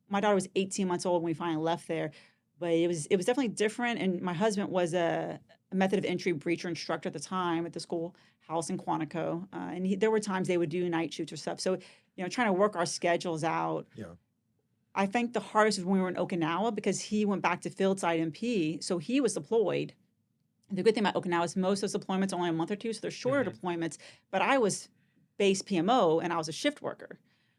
Speaker 2: my daughter was 18 months old when we finally left there, but it was definitely different. And my husband was a method of entry breacher instructor at the time at the schoolhouse in Quantico, and there were times they would do night shoots or stuff. So trying to work our schedules out.
Speaker 1: Yeah.
Speaker 2: I think the hardest was when we were in Okinawa because he went back to field side MP, so he was deployed. The good thing about Okinawa is most of those deployments are only a month or two, so they're shorter deployments. But I was base PMO and I was a shift worker.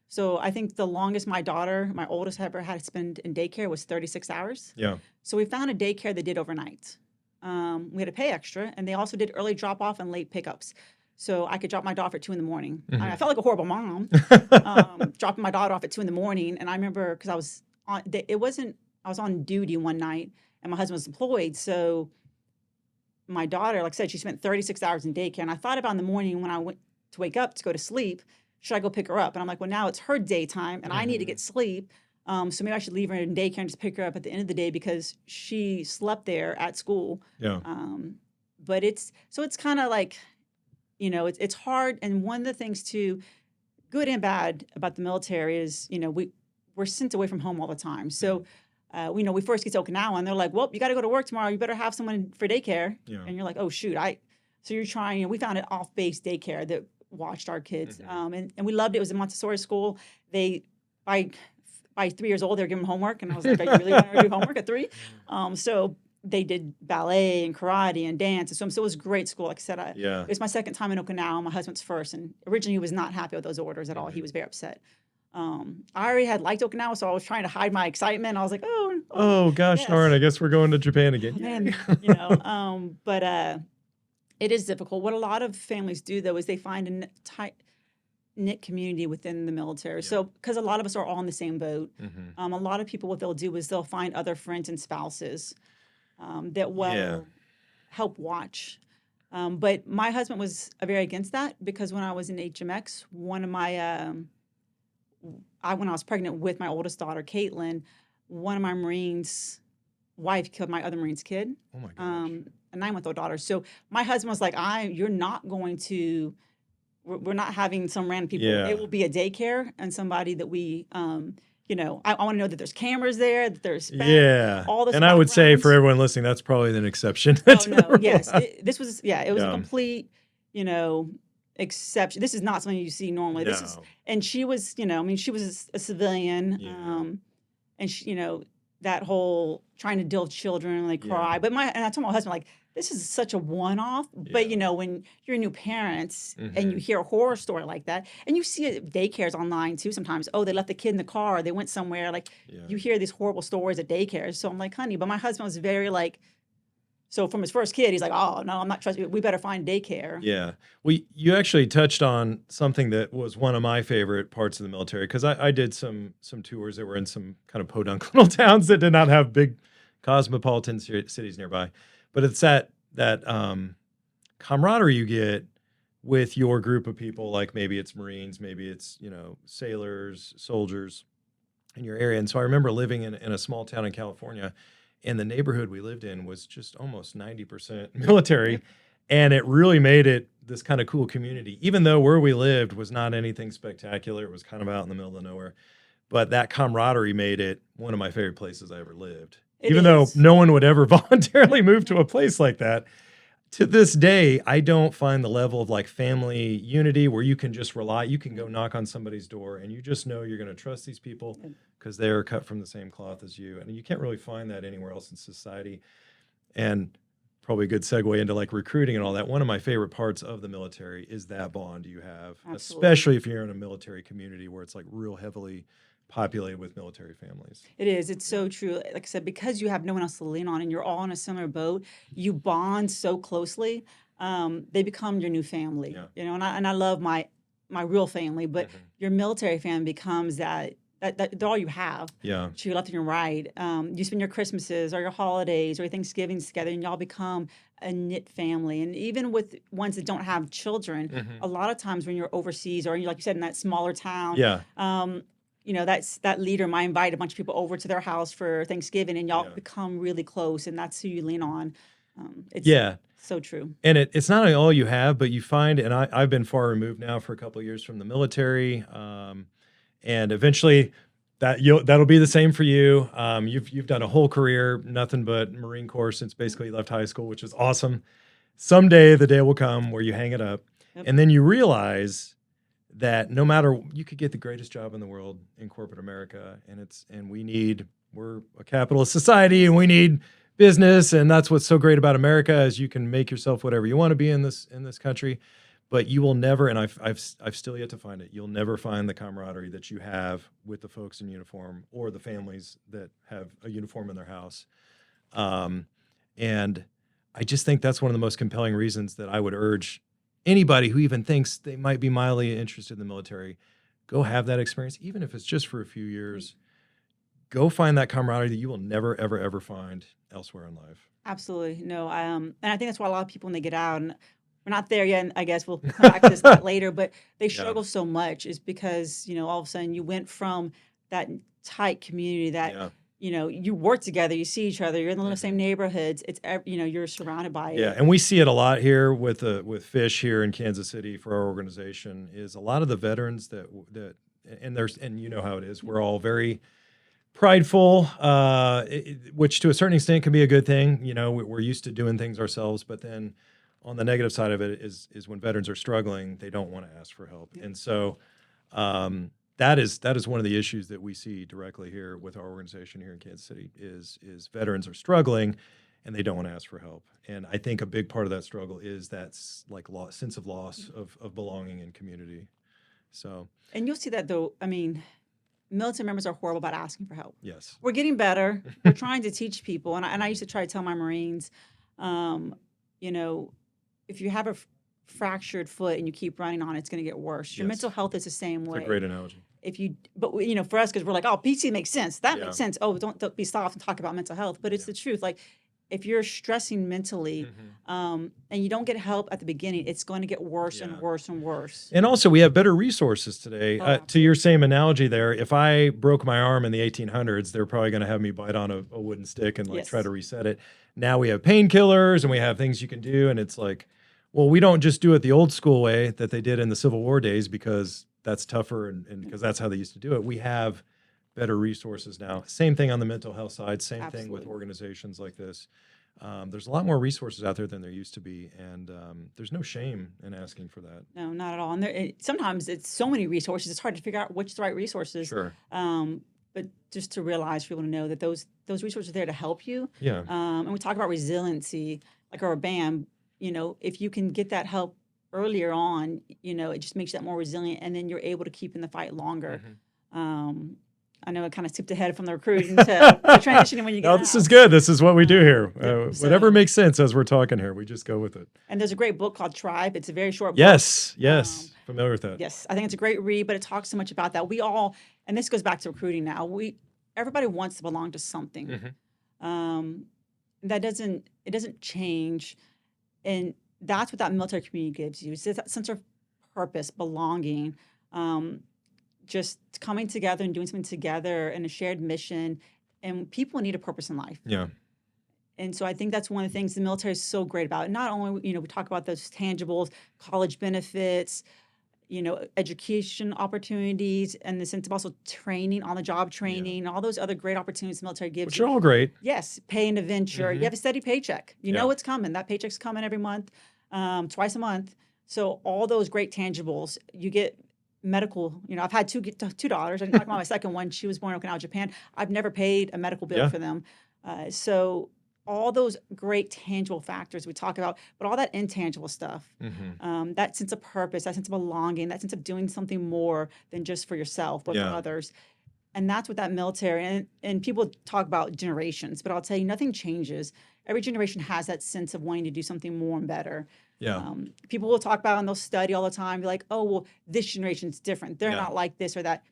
Speaker 2: So I think the longest my daughter, my oldest, ever had to spend in daycare was 36 hours.
Speaker 1: Yeah.
Speaker 2: So we found a daycare that did overnight. We had to pay extra, and they also did early drop off and late pickups. So I could drop my daughter at 2 a.m. I felt like a horrible mom, dropping my daughter off at 2 a.m. And I remember because I was on duty one night, and my husband was employed. So my daughter, like I said, she spent 36 hours in daycare. And I thought about in the morning when I went to wake up to go to sleep, should I go pick her up? And I'm like, well, now it's her daytime, and I need to get sleep. So maybe I should leave her in daycare and just pick her up at the end of the day because she slept there at school.
Speaker 1: Yeah.
Speaker 2: But it's kind of like, it's hard. And one of the things too, good and bad about the military is, we're sent away from home all the time. So, we first get to Okinawa and they're like, well, you got to go to work tomorrow. You better have someone for daycare.
Speaker 1: Yeah.
Speaker 2: And you're like, oh shoot. So you're trying, we found an off-base daycare that watched our kids. And we loved it. It was a Montessori school. By 3 years old, they're giving homework. And I was like, are you really want to do homework at 3? So they did ballet and karate and dance. And so it was a great school. Like I said, it was my second time in Okinawa, my husband's first. And originally he was not happy with those orders at all. He was very upset. I already had liked Okinawa, so I was trying to hide my excitement. I was like,
Speaker 1: oh gosh,
Speaker 2: yes.
Speaker 1: darn, I guess we're going to Japan again.
Speaker 2: Man, but it is difficult. What a lot of families do, though, is they find a tight-knit community within the military. Yeah. So because a lot of us are all in the same boat, a lot of people, what they'll do is they'll find other friends and spouses that will help watch. But my husband was very against that because when I was in HMX, one of my when I was pregnant with my oldest daughter, Caitlin, one of my Marines' wife killed my other Marine's kid.
Speaker 1: Oh my gosh.
Speaker 2: A 9-month-old daughter. So my husband was like, you're not going to, we're not having some random people.
Speaker 1: Yeah.
Speaker 2: It will be a daycare and somebody that we, I want to know that there's cameras there, that there's all this.
Speaker 1: And I would say for everyone listening, that's probably an exception.
Speaker 2: Yes. It was a complete, exception. This is not something you see normally.
Speaker 1: No.
Speaker 2: And she was, she was a civilian, and she, that whole trying to deal with children and they cry. But and I told my husband, like, this is such a one-off. But when you're new parents and you hear a horror story like that, and you see it at daycares online too sometimes. Oh, they left the kid in the car. They went somewhere. Like you hear these horrible stories at daycares. So I'm like, honey. But my husband was very like. So from his first kid, he's like, oh, no, I'm not trusting. We better find daycare.
Speaker 1: Yeah. Well, you actually touched on something that was one of my favorite parts of the military because I did some tours that were in some kind of podunk little towns that did not have big cosmopolitan cities nearby. But it's that camaraderie you get with your group of people, like maybe it's Marines, maybe it's, sailors, soldiers in your area. And so I remember living in a small town in California. And the neighborhood we lived in was just almost 90% military. And it really made it this kind of cool community, even though where we lived was not anything spectacular. It was kind of out in the middle of nowhere. But that camaraderie made it one of my favorite places I ever lived. Even though no one would ever voluntarily move to a place like that. To this day, I don't find the level of like family unity where you can just rely. You can go knock on somebody's door and you just know you're going to trust these people because they're cut from the same cloth as you. And you can't really find that anywhere else in society. And probably a good segue into like recruiting and all that. One of my favorite parts of the military is that bond you have, especially if you're in a military community where it's like real heavily populated with military families.
Speaker 2: It is. It's so true. Like I said, because you have no one else to lean on and you're all in a similar boat, you bond so closely. They become your new family. Yeah. And I love my real family, but your military family becomes that all you have.
Speaker 1: Yeah.
Speaker 2: To your left and your right. You spend your Christmases or your holidays or your Thanksgivings together, and y'all become a knit family. And even with ones that don't have children, a lot of times when you're overseas or like you said in that smaller town, that's that leader might invite a bunch of people over to their house for Thanksgiving, and y'all become really close, and that's who you lean on. It's
Speaker 1: Yeah.
Speaker 2: so true.
Speaker 1: And it's not only all you have, but you find, and I've been far removed now for a couple of years from the military, and eventually that'll be the same for you. You've done a whole career, nothing but Marine Corps since basically you left high school, which is awesome. Someday the day will come where you hang it up,
Speaker 2: Yep.
Speaker 1: and then you realize that no matter, you could get the greatest job in the world in corporate America, and we're a capitalist society, and we need business, and that's what's so great about America is you can make yourself whatever you want to be in this country, but you will never, and I've still yet to find it. You'll never find the camaraderie that you have with the folks in uniform or the families that have a uniform in their house, and I just think that's one of the most compelling reasons that I would urge anybody who even thinks they might be mildly interested in the military, go have that experience, even if it's just for a few years. Go find that camaraderie that you will never, ever, ever find elsewhere in life.
Speaker 2: Absolutely. No, and I think that's why a lot of people, when they get out, and we're not there yet, and I guess we'll come back to this later, but they struggle so much is because, all of a sudden you went from that tight community that, you work together, you see each other, you're in the same neighborhoods. It's, you're surrounded by it.
Speaker 1: Yeah, and we see it a lot here with Fish here in Kansas City for our organization. Is a lot of the veterans that and you know how it is. We're all very prideful, which to a certain extent can be a good thing. We're used to doing things ourselves, but then on the negative side of it is when veterans are struggling, they don't want to ask for help, and so. That is one of the issues that we see directly here with our organization here in Kansas City is veterans are struggling and they don't want to ask for help. And I think a big part of that struggle is that sense of loss of belonging in community. So,
Speaker 2: and you'll see that though. I mean, military members are horrible about asking for help.
Speaker 1: Yes.
Speaker 2: We're getting better. We're trying to teach people. And I used to try to tell my Marines, if you have a fractured foot and you keep running on it, it's going to get worse. Your mental health is the same way.
Speaker 1: It's a great analogy.
Speaker 2: But for us, because we're like, oh, PT makes sense. That makes sense. Oh, don't be soft and talk about mental health. But it's the truth. Like, if you're stressing mentally, and you don't get help at the beginning, it's going to get worse and worse and worse.
Speaker 1: And also, we have better resources today. To your same analogy there, if I broke my arm in the 1800s, they're probably going to have me bite on a wooden stick and try to reset it. Now we have painkillers and we have things you can do. And it's like, well, we don't just do it the old school way that they did in the Civil War days because that's tougher and because that's how they used to do it. We have better resources now. Same thing on the mental health side. Same thing with organizations like this. There's a lot more resources out there than there used to be, and there's no shame in asking for that.
Speaker 2: No, not at all. And sometimes it's so many resources, it's hard to figure out which the right resources.
Speaker 1: Sure.
Speaker 2: But just to realize, for people to know that those resources are there to help you.
Speaker 1: Yeah.
Speaker 2: And we talk about resiliency, like our BAM. If you can get that help earlier on, it just makes you that more resilient, and then you're able to keep in the fight longer. I know I kind of skipped ahead from the recruiting to transitioning when you get out.
Speaker 1: This is good. This is what we do here. Whatever makes sense as we're talking here, we just go with it.
Speaker 2: And there's a great book called Tribe. It's a very short book.
Speaker 1: Yes. Familiar with that.
Speaker 2: Yes. I think it's a great read, but it talks so much about that. We all, and this goes back to recruiting now, everybody wants to belong to something. It doesn't change. And that's what that military community gives you. It's that sense of purpose, belonging, just coming together and doing something together and a shared mission. And people need a purpose in life.
Speaker 1: Yeah.
Speaker 2: And so I think that's one of the things the military is so great about. Not only, we talk about those tangibles, college benefits, education opportunities, and the sense of also training, on-the-job training, all those other great opportunities the military gives
Speaker 1: Which
Speaker 2: you.
Speaker 1: are all great.
Speaker 2: Yes, pay an adventure. You have a steady paycheck. You know it's coming. That paycheck's coming every month, twice a month. So all those great tangibles, you get medical. I've had two daughters. I didn't talk about my second one. She was born in Okinawa, Japan. I've never paid a medical bill for them. So all those great tangible factors we talk about, but all that intangible stuff, that sense of purpose, that sense of belonging, that sense of doing something more than just for yourself, but for others. And that's what that military, and people talk about generations, but I'll tell you, nothing changes. Every generation has that sense of wanting to do something more and better.
Speaker 1: Yeah.
Speaker 2: People will talk about, and they'll study all the time, be like, oh, well, this generation's different. They're not like this or that.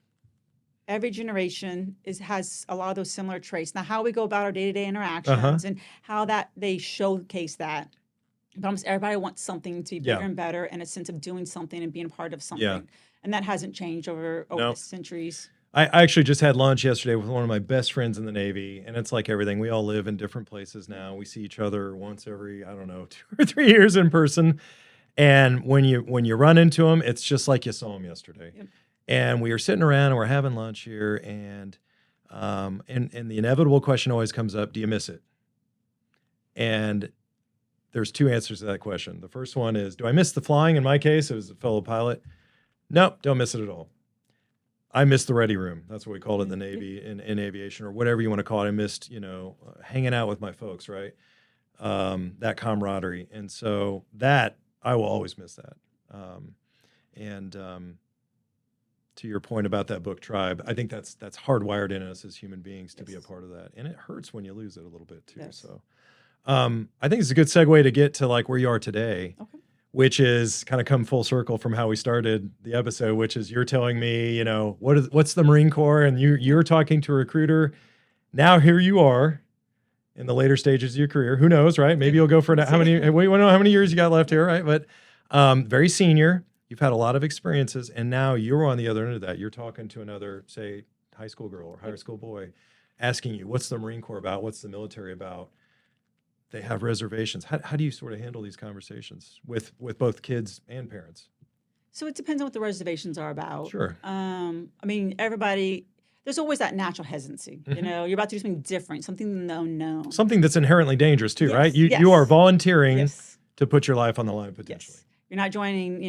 Speaker 2: Every generation has a lot of those similar traits. Now, how we go about our day-to-day interactions and how that they showcase that. But almost everybody wants something to be bigger and better, and a sense of doing something and being a part of something. And that hasn't changed over the centuries.
Speaker 1: I actually just had lunch yesterday with one of my best friends in the Navy, and it's like everything. We all live in different places now. We see each other once every, I don't know, 2 or 3 years in person. And when you run into them, it's just like you saw them yesterday.
Speaker 2: Yep.
Speaker 1: And we were sitting around and we're having lunch here, and the inevitable question always comes up: do you miss it? And there's 2 answers to that question. The first one is, do I miss the flying? In my case, it was a fellow pilot. Nope, don't miss it at all. I missed the ready room. That's what we called it in the Navy, in aviation, or whatever you want to call it. I missed, hanging out with my folks, right? That camaraderie. And so that, I will always miss that. To your point about that book, Tribe, I think that's hardwired in us as human beings to be a part of that. And it hurts when you lose it a little bit too.
Speaker 2: Yes.
Speaker 1: So I think it's a good segue to get to like where you are today.
Speaker 2: Okay.
Speaker 1: Which is kind of come full circle from how we started the episode, which is you're telling me, what's the Marine Corps, and you're talking to a recruiter. Now here you are in the later stages of your career. Who knows, right? Maybe you'll go for how many? We want to know how many years you got left here, right? But very senior. You've had a lot of experiences, and now you're on the other end of that. You're talking to another, say, high school girl or high school boy, asking you, what's the Marine Corps about? What's the military about? They have reservations. How do you sort of handle these conversations with both kids and parents?
Speaker 2: So it depends on what the reservations are about.
Speaker 1: Sure.
Speaker 2: There's always that natural hesitancy.
Speaker 1: Mm-hmm.
Speaker 2: You're about to do something different, something unknown.
Speaker 1: Something that's inherently dangerous too,
Speaker 2: Yes,
Speaker 1: right? You
Speaker 2: yes.
Speaker 1: you are volunteering
Speaker 2: Yes.
Speaker 1: to put your life on the line potentially.
Speaker 2: Yes. You're not joining,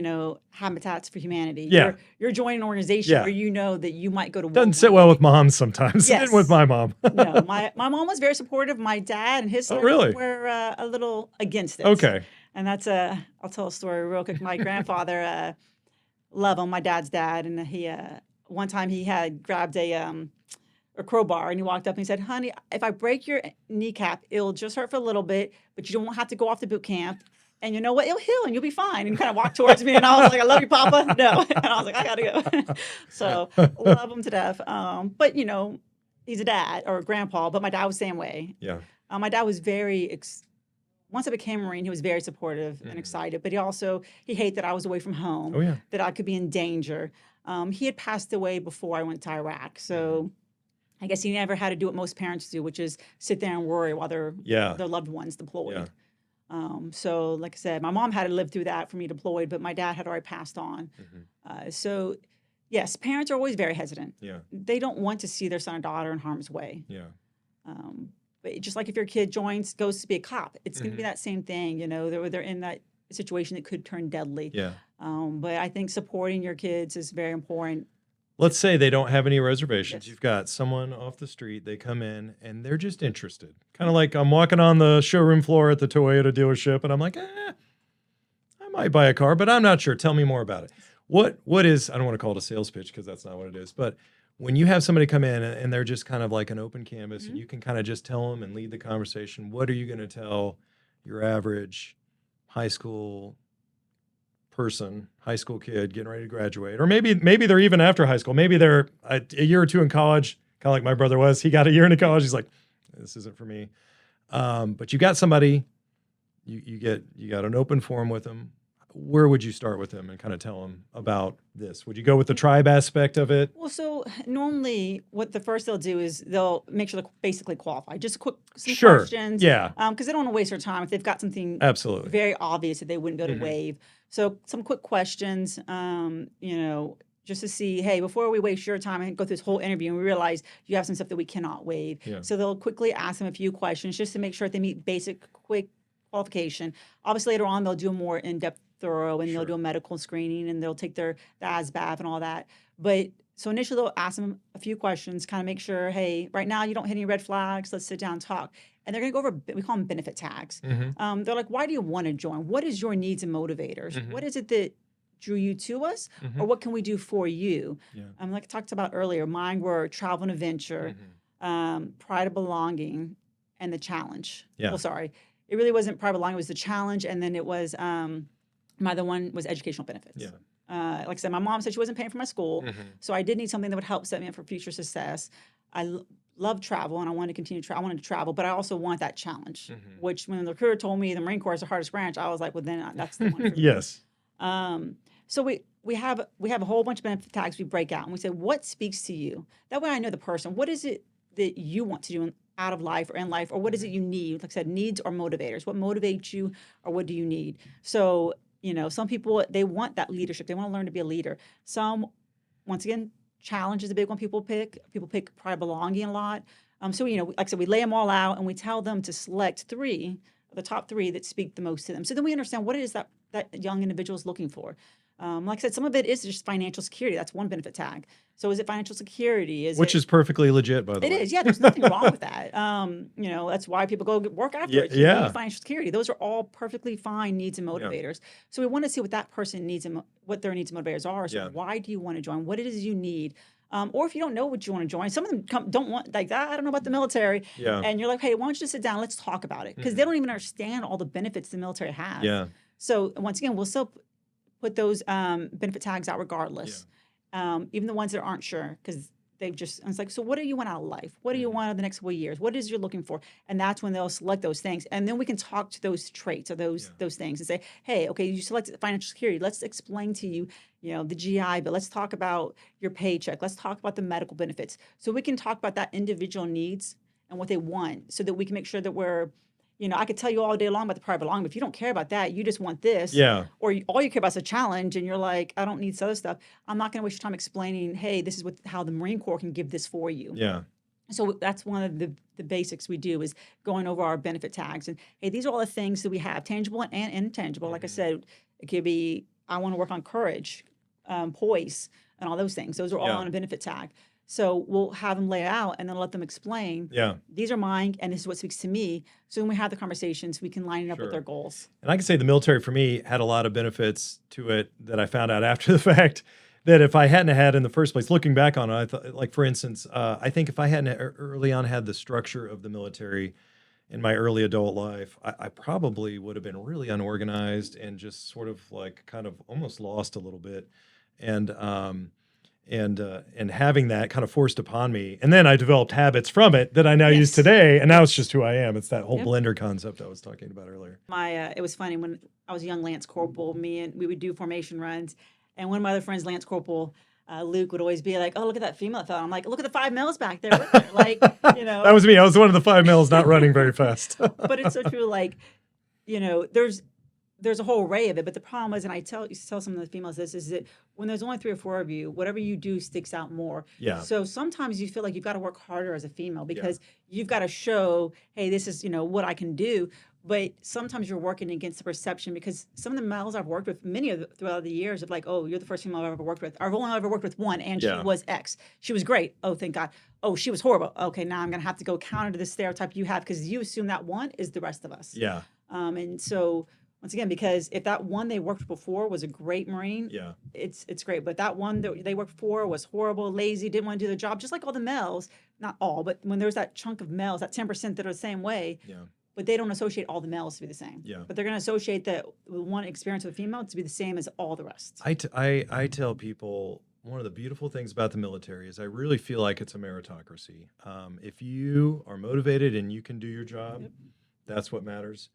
Speaker 2: Habitats for Humanity.
Speaker 1: Yeah.
Speaker 2: You're joining an organiation where you know that you might go to war.
Speaker 1: Doesn't sit well with moms sometimes.
Speaker 2: Yes.
Speaker 1: It didn't with my mom.
Speaker 2: No, my mom was very supportive. My dad and his side
Speaker 1: really?
Speaker 2: were a little against it.
Speaker 1: Okay.
Speaker 2: And that's I'll tell a story real quick. My grandfather, love him, my dad's dad, and he one time he had grabbed a crowbar and he walked up and he said, "Honey, if I break your kneecap, it'll just hurt for a little bit, but you don't have to go off to boot camp. And you know what? It'll heal and you'll be fine." And he kind of walked towards me and I was like, "I love you, Papa." No. And I was like, "I got to go." So love him to death. But, he's a dad or a grandpa, but my dad was the same way.
Speaker 1: Yeah.
Speaker 2: My dad was very, once I became a Marine, he was very supportive and excited, but he hated that I was away from home,
Speaker 1: Oh, yeah.
Speaker 2: that I could be in danger. He had passed away before I went to Iraq. So I guess he never had to do what most parents do, which is sit there and worry while their loved ones deployed.
Speaker 1: Yeah.
Speaker 2: So like I said, my mom had to live through that for me deployed, but my dad had already passed on.
Speaker 1: Mm-hmm.
Speaker 2: So yes, parents are always very hesitant.
Speaker 1: Yeah.
Speaker 2: They don't want to see their son or daughter in harm's way.
Speaker 1: Yeah.
Speaker 2: But just like if your kid goes to be a cop, it's going to be that same thing. They're in that situation that could turn deadly.
Speaker 1: Yeah.
Speaker 2: But I think supporting your kids is very important.
Speaker 1: Let's say they don't have any reservations.
Speaker 2: Yes.
Speaker 1: You've got someone off the street, they come in and they're just interested. Kind of like I'm walking on the showroom floor at the Toyota dealership and I'm like, I might buy a car, but I'm not sure. Tell me more about it. What is, I don't want to call it a sales pitch because that's not what it is, but when you have somebody come in and they're just kind of like an open canvas and you can kind of just tell them and lead the conversation, what are you going to tell your average high school person, high school kid getting ready to graduate, or maybe they're even after high school. Maybe they're a year or two in college, kind of like my brother was. He got a year into college. He's like, this isn't for me. But you got somebody, you got an open forum with them. Where would you start with them and kind of tell them about this? Would you go with the tribe aspect of it?
Speaker 2: Well, so normally what the first they'll do is they'll make sure they're basically qualified. Just some
Speaker 1: Sure.
Speaker 2: questions.
Speaker 1: Yeah.
Speaker 2: Because they don't want to waste their time if they've got something
Speaker 1: Absolutely.
Speaker 2: very obvious that they wouldn't be able to waive. So some quick questions, just to see, hey, before we waste your time and go through this whole interview and we realize you have some stuff that we cannot waive.
Speaker 1: Yeah.
Speaker 2: So they'll quickly ask them a few questions just to make sure that they meet basic, quick qualification. Obviously, later on, they'll do a more in-depth thorough and
Speaker 1: Sure.
Speaker 2: they'll do a medical screening and they'll take the ASVAB and all that. But so initially they'll ask them a few questions, kind of make sure, hey, right now you don't hit any red flags. Let's sit down and talk. And they're going to go over, we call them benefit tags.
Speaker 1: Mm-hmm.
Speaker 2: They're like, why do you want to join? What is your needs and motivators?
Speaker 1: Mm-hmm.
Speaker 2: What is it that drew you to us?
Speaker 1: Mm-hmm.
Speaker 2: Or what can we do for you?
Speaker 1: Yeah.
Speaker 2: Like I talked about earlier, mine were travel and adventure, pride of belonging, and the challenge.
Speaker 1: Yeah.
Speaker 2: Well, sorry. It really wasn't pride of belonging. It was the challenge. And then it was, my other one was educational benefits.
Speaker 1: Yeah.
Speaker 2: Like I said, my mom said she wasn't paying for my school. So I did need something that would help set me up for future success. I love travel and I wanted to continue to travel. I wanted to travel, but I also want that challenge, which when the recruiter told me the Marine Corps is the hardest branch, I was like, well, then that's the one for me.
Speaker 1: Yes.
Speaker 2: So we have a whole bunch of benefit tags we break out, and we say, what speaks to you? That way I know the person. What is it that you want to do out of life or in life, or what is it you need? Like I said, needs or motivators. What motivates you, or what do you need? So, some people, they want that leadership. They want to learn to be a leader. Some, once again, challenge is a big one people pick. People pick pride of belonging a lot. So, like I said, we lay them all out and we tell them to select the top three that speak the most to them. So then we understand what it is that young individual is looking for. Like I said, some of it is just financial security. That's one benefit tag. So is it financial security?
Speaker 1: Which is perfectly legit, by the way.
Speaker 2: It is, yeah. There's nothing wrong with that. That's why people go work afterwards.
Speaker 1: Yeah.
Speaker 2: Need financial security. Those are all perfectly fine needs and motivators. Yeah. So we want to see what that person needs and what their needs and motivators are. So why do you want to join? What it is you need? Or if you don't know what you want to join, some of them don't want, like, I don't know about the military. Yeah. And you're like, hey, why don't you just sit down? Let's talk about it. Because they don't even understand all the benefits the military has.
Speaker 1: Yeah.
Speaker 2: So once again, we'll still put those benefit tags out regardless. Yeah. Even the ones that aren't sure, because it's like, so what do you want out of life? What do you want in the next couple of years? What is you're looking for? And that's when they'll select those things. And then we can talk to those traits or those things and say, hey, okay, you selected financial security. Let's explain to you, the GI, but let's talk about your paycheck. Let's talk about the medical benefits. So we can talk about that individual needs and what they want so that we can make sure that we're, I could tell you all day long about the private belonging, but if you don't care about that, you just want this. Yeah. Or all you care about is a challenge, and you're like, I don't need this other stuff. I'm not going to waste your time explaining, hey, this is how the Marine Corps can give this for you. Yeah. So that's one of the basics we do is going over our benefit tags. And, hey, these are all the things that we have, tangible and intangible. Like I said, it could be, I want to work on courage, poise, and all those things. Those are all on a benefit tag. So we'll have them lay it out and then let them explain, these are mine and this is what speaks to me. So when we have the conversations, we can line it up with their goals.
Speaker 1: And I can say the military for me had a lot of benefits to it that I found out after the fact that if I hadn't had in the first place, looking back on it, I thought, like, for instance, I think if I hadn't early on had the structure of the military in my early adult life, I probably would have been really unorganized and just sort of like kind of almost lost a little bit. And having that kind of forced upon me. And then I developed habits from it that I now use today. And now it's just who I am. It's that whole blender concept I was talking about earlier.
Speaker 2: It was funny when I was a young Lance Corporal, we would do formation runs. And one of my other friends, Lance Corporal Luke, would always be like, oh, look at that female fellow. I'm like, look at the 5 males back there with her. Like,
Speaker 1: That was me. I was one of the 5 males not running very fast.
Speaker 2: But it's so true. Like, there's a whole array of it, but the problem is, and I tell some of the females this, is that when there's only 3 or 4 of you, whatever you do sticks out more. Yeah. So sometimes you feel like you've got to work harder as a female because you've got to show, hey, this is, what I can do. But sometimes you're working against the perception because some of the males I've worked with, throughout the years, of like, oh, you're the first female I've ever worked with. I've only ever worked with one, and she was X. She was great. Oh, thank God. Oh, she was horrible. Okay, now I'm going to have to go counter to the stereotype you have because you assume that one is the rest of us. Yeah. And so, once again, because if that one they worked before was a great Marine, it's great. But that one that they worked for was horrible, lazy, didn't want to do the job, just like all the males. Not all, but when there's that chunk of males, that 10% that are the same way, but they don't associate all the males to be the same. Yeah. But they're going to associate the one experience with a female to be the same as all the rest.
Speaker 1: I tell people one of the beautiful things about the military is I really feel like it's a meritocracy. If you are motivated and you can do your job, that's what matters.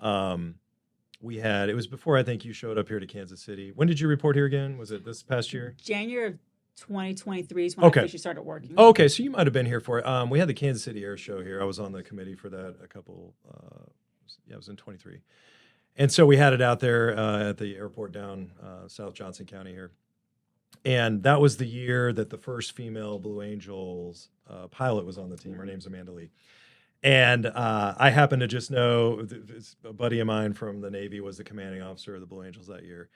Speaker 1: It was before I think you showed up here to Kansas City. When did you report here again? Was it this past year?
Speaker 2: January of 2023 is when I actually started working.
Speaker 1: Okay, so you might have been here for it. We had the Kansas City Air Show here. I was on the committee for that it was in 23. And so we had it out there at the airport down South Johnson County here. And that was the year that the first female Blue Angels pilot was on the team. Her name's Amanda Lee. And I happen to just know a buddy of mine from the Navy was the commanding officer of the Blue Angels that year.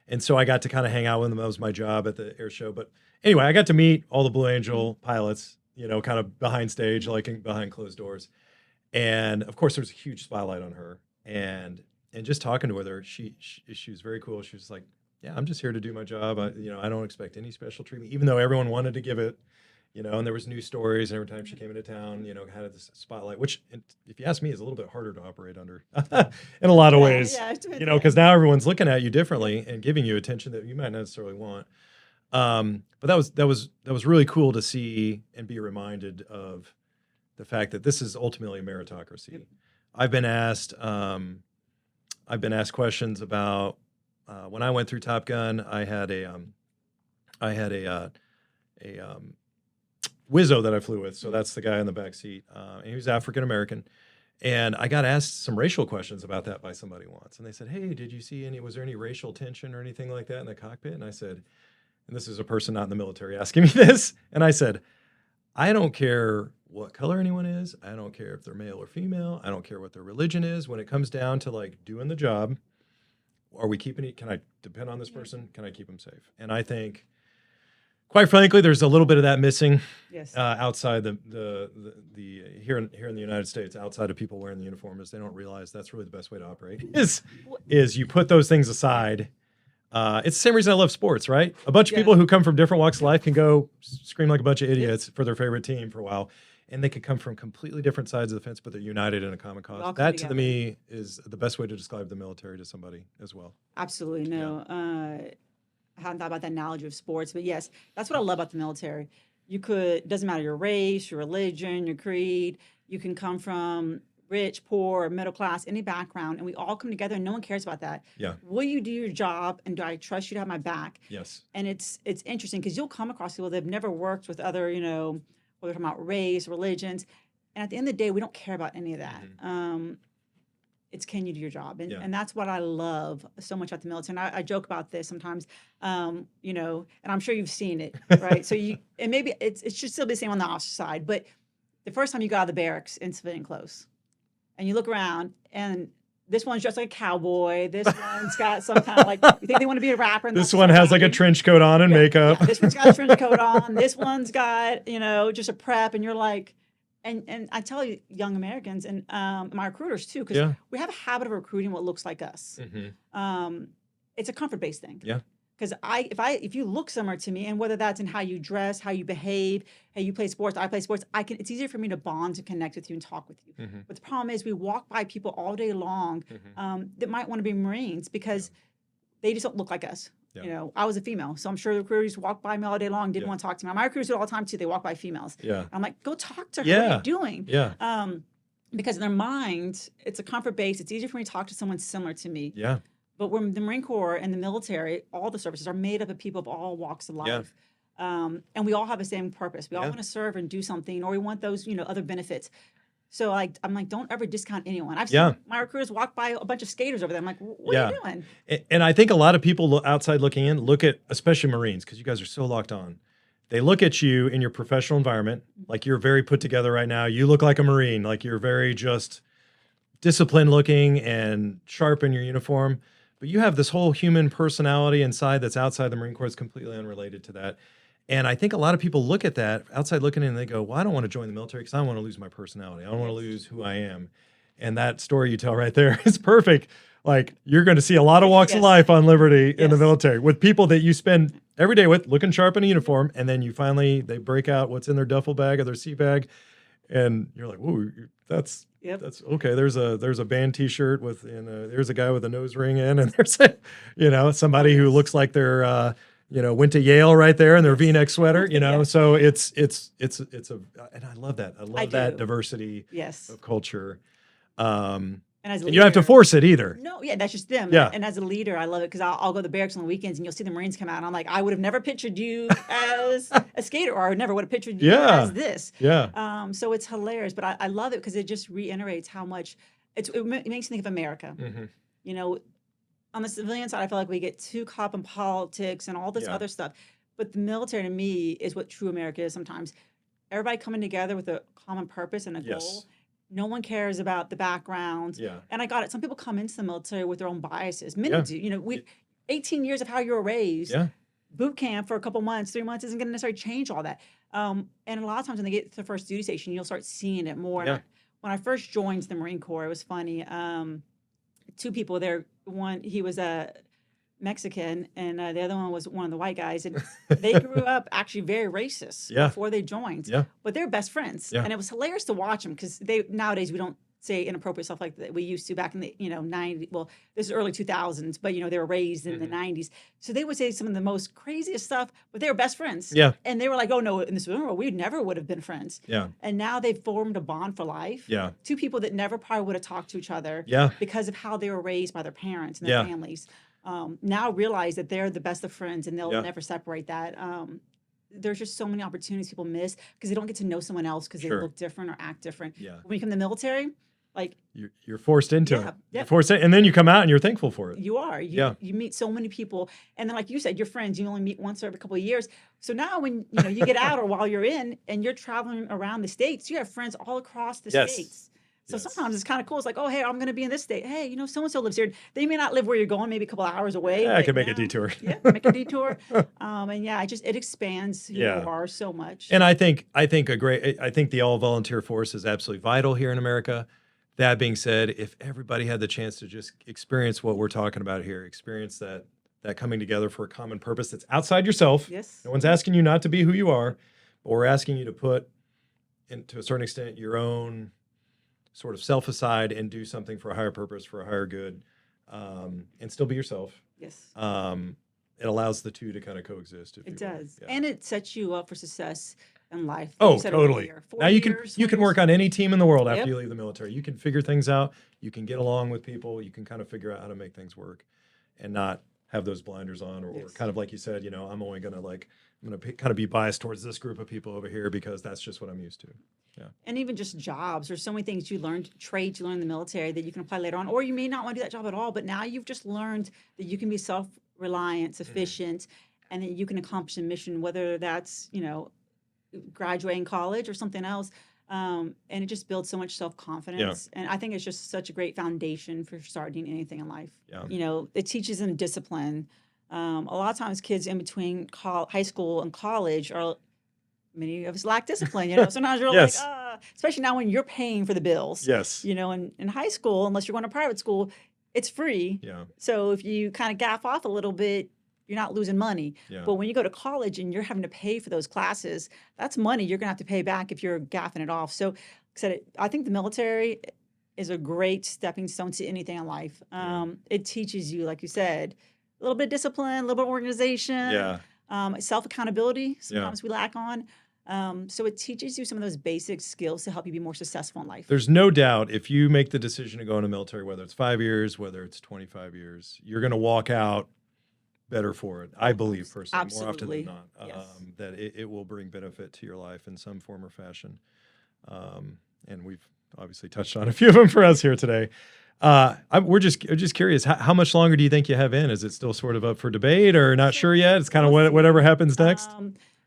Speaker 1: And so I got to kind of hang out with them. That was my job at the air show. But anyway, I got to meet all the Blue Angel pilots, kind of behind stage, like behind closed doors. And of course, there was a huge spotlight on her. And just talking with her, she was very cool. She was like, yeah, I'm just here to do my job. I don't expect any special treatment, even though everyone wanted to give it. And there was news stories, and every time she came into town, had this spotlight, which, if you ask me, is a little bit harder to operate under in a lot of ways. Because now everyone's looking at you differently and giving you attention that you might not necessarily want. But that was really cool to see and be reminded of the fact that this is ultimately a meritocracy. Yep. I've been asked questions about when I went through Top Gun, I had a Wizzo that I flew with. So that's the guy in the back seat. And he was African American. And I got asked some racial questions about that by somebody once. And they said, hey, did you see was there any racial tension or anything like that in the cockpit? And I said, and this is a person not in the military asking me this. And I said, I don't care what color anyone is. I don't care if they're male or female. I don't care what their religion is. When it comes down to like doing the job, can I depend on this person? Can I keep them safe? And I think, quite frankly, there's a little bit of that missing outside the here in the United States, outside of people wearing the uniform, is they don't realize that's really the best way to operate is you put those things aside. It's the same reason I love sports, right? A bunch of people who come from different walks of life can go scream like a bunch of idiots for their favorite team for a while. And they could come from completely different sides of the fence, but they're united in a common cause. That, to me, is the best way to describe the military to somebody as well.
Speaker 2: Absolutely. No. I hadn't thought about that analogy of sports, but yes, that's what I love about the military. It doesn't matter your race, your religion, your creed. You can come from rich, poor, middle class, any background, and we all come together and no one cares about that.
Speaker 1: Yeah.
Speaker 2: Will you do your job, and do I trust you to have my back?
Speaker 1: Yes.
Speaker 2: And it's interesting because you'll come across people that have never worked with other, whether they're talking about race, religions, and at the end of the day, we don't care about any of that. Mm-hmm. It's can you do your job? And that's what I love so much about the military. And I joke about this sometimes, and I'm sure you've seen it, right? So and maybe it should still be the same on the officer side, but the first time you got out of the barracks in civilian clothes, and you look around, and this one's dressed like a cowboy. This one's got some kind of you think they want to be a rapper. And
Speaker 1: this one has like a trench coat on and makeup.
Speaker 2: Yeah, this one's got a trench coat on. This one's got, just a prep. And you're like, and I tell you, young Americans and my recruiters too, because we have a habit of recruiting what looks like us. Mm-hmm. It's a comfort-based thing. Yeah. Because if you look similar to me, and whether that's in how you dress, how you behave, hey, you play sports, I play sports, it's easier for me to bond and connect with you and talk with you. Mm-hmm. But the problem is we walk by people all day long that might want to be Marines because they just don't look like us. Yeah. I was a female, so I'm sure the recruiters walked by me all day long, didn't want to talk to me. My recruiters do it all the time too. They walk by females. Yeah. I'm like, go talk to her. What are you doing? Yeah. Because in their mind, it's a comfort base. It's easier for me to talk to someone similar to me. Yeah. But when the Marine Corps and the military, all the services are made up of people of all walks of life. Yeah. And we all have the same purpose. We all want to serve and do something, or we want those, other benefits. So I'm like, don't ever discount anyone. I've seen my recruiters walk by a bunch of skaters over there. I'm like, what are you doing?
Speaker 1: And I think a lot of people outside looking in look at, especially Marines, because you guys are so locked on. They look at you in your professional environment, like you're very put together right now. You look like a Marine, like you're very just disciplined looking and sharp in your uniform. But you have this whole human personality inside that's outside the Marine Corps. It's completely unrelated to that. And I think a lot of people look at that outside looking in and they go, well, I don't want to join the military because I don't want to lose my personality. I don't want to lose who I am. And that story you tell right there is perfect. Like, you're going to see a lot of walks of life on Liberty in the military with people that you spend every day with, looking sharp in a uniform. And then they break out what's in their duffel bag or their sea bag. And you're like, whoa, that's okay. There's a band T-shirt there's a guy with a nose ring in, and there's somebody who looks like they're went to Yale right there in their V-neck sweater. So it's and I love that. I love that diversity of culture. And as a leader, you don't have to force it either.
Speaker 2: No, that's just them. Yeah. And as a leader, I love it because I'll go to the barracks on the weekends and you'll see the Marines come out. And I'm like, I would have never pictured you as a skater, or I never would have pictured you as this. Yeah. So it's hilarious, but I love it because it just reiterates how much it makes me think of America. Mm-hmm. On the civilian side, I feel like we get too caught up in politics and all this other stuff. But the military to me is what true America is sometimes. Everybody coming together with a common purpose and a goal. No one cares about the background. Yeah. And I got it. Some people come into the military with their own biases. Many do. 18 years of how you were raised. Yeah. Boot camp for a couple months, 3 months isn't going to necessarily change all that. And a lot of times when they get to the first duty station, you'll start seeing it more. Yeah. When I first joined the Marine Corps, it was funny. Two people there. One, he was a Mexican, and the other one was one of the white guys. And they grew up actually very racist before they joined. Yeah. But they were best friends. Yeah. And it was hilarious to watch them because nowadays we don't say inappropriate stuff like that we used to back in the 90s. Well, this is early 2000s, but they were raised in the 90s. So they would say some of the most craziest stuff, but they were best friends. Yeah. And they were like, oh no, in this world we never would have been friends. Yeah. And now they've formed a bond for life. Yeah. Two people that never probably would have talked to each other. Yeah. Because of how they were raised by their parents and their families. now realize that they're the best of friends and they'll
Speaker 1: Yeah.
Speaker 2: never separate that. There's just so many opportunities people miss because they don't get to know someone else because they
Speaker 1: Sure.
Speaker 2: look different or act different.
Speaker 1: Yeah.
Speaker 2: When you come to the military, like
Speaker 1: You're forced into
Speaker 2: Yeah,
Speaker 1: it.
Speaker 2: yeah.
Speaker 1: You're forced in, and then you come out and you're thankful for it.
Speaker 2: you are,
Speaker 1: Yeah.
Speaker 2: you meet so many people, and then like you said, your friends you only meet once every couple of years. So now when you get out or while you're in and you're traveling around the states, you have friends all across the
Speaker 1: Yes.
Speaker 2: states. So
Speaker 1: Yes.
Speaker 2: sometimes it's kind of cool. It's like, oh, hey, I'm going to be in this state. Hey, so and so lives here. They may not live where you're going, maybe a couple of hours away.
Speaker 1: Yeah, I
Speaker 2: but
Speaker 1: could make a
Speaker 2: now-
Speaker 1: detour.
Speaker 2: Yeah, make a detour. And yeah, it expands who
Speaker 1: Yeah.
Speaker 2: you are so much.
Speaker 1: And I think the all volunteer force is absolutely vital here in America. That being said, if everybody had the chance to just experience what we're talking about here, experience that coming together for a common purpose that's outside yourself.
Speaker 2: Yes.
Speaker 1: No one's asking you not to be who you are, but we're asking you to put, to a certain extent, your own sort of self aside and do something for a higher purpose, for a higher good, and still be yourself.
Speaker 2: Yes.
Speaker 1: It allows the two to kind of coexist. If
Speaker 2: It
Speaker 1: you will.
Speaker 2: does.
Speaker 1: Yeah.
Speaker 2: And it sets you up for success in life. like
Speaker 1: Oh,
Speaker 2: you said
Speaker 1: totally.
Speaker 2: earlier. 4
Speaker 1: Now you
Speaker 2: years,
Speaker 1: can
Speaker 2: 4
Speaker 1: work on any team in the world after
Speaker 2: Yep.
Speaker 1: you leave the military. You can figure things out. You can get along with people. You can kind of figure out how to make things work, and not have those blinders on, or
Speaker 2: Yes.
Speaker 1: kind of like you said. I'm only gonna kind of be biased towards this group of people over here because that's just what I'm used to.
Speaker 2: And even just jobs. There's so many things you learned, trades you learn in the military that you can apply later on, or you may not want to do that job at all. But now you've just learned that you can be self-reliant, sufficient, and that you can accomplish a mission, whether that's graduating college or something else. And it just builds so much self-confidence. And I think it's just such a great foundation for starting anything in life.
Speaker 1: Yeah.
Speaker 2: It teaches them discipline. A lot of times kids in between high school and college many of us lack discipline. Sometimes you're
Speaker 1: Yes.
Speaker 2: like, especially now when you're paying for the bills.
Speaker 1: Yes.
Speaker 2: In high school, unless you're going to private school, it's free.
Speaker 1: Yeah.
Speaker 2: So if you kind of gaff off a little bit, you're not losing money.
Speaker 1: Yeah.
Speaker 2: But when you go to college and you're having to pay for those classes, that's money you're going to have to pay back if you're gaffing it off. So, I think the military is a great stepping stone to anything in life. It teaches you, like you said, a little bit of discipline, a little bit of organization,
Speaker 1: Yeah.
Speaker 2: self-accountability. Sometimes we lack on. So it teaches you some of those basic skills to help you be more successful in life.
Speaker 1: There's no doubt if you make the decision to go in the military, whether it's 5 years, whether it's 25 years, you're going to walk out better for it. I believe personally, more often than
Speaker 2: Absolutely.
Speaker 1: not,
Speaker 2: Yes.
Speaker 1: that it will bring benefit to your life in some form or fashion. And we've obviously touched on a few of them for us here today. We're just curious. How much longer do you think you have in? Is it still sort of up for debate, or not sure yet? It's kind of
Speaker 2: We'll see.
Speaker 1: whatever happens next.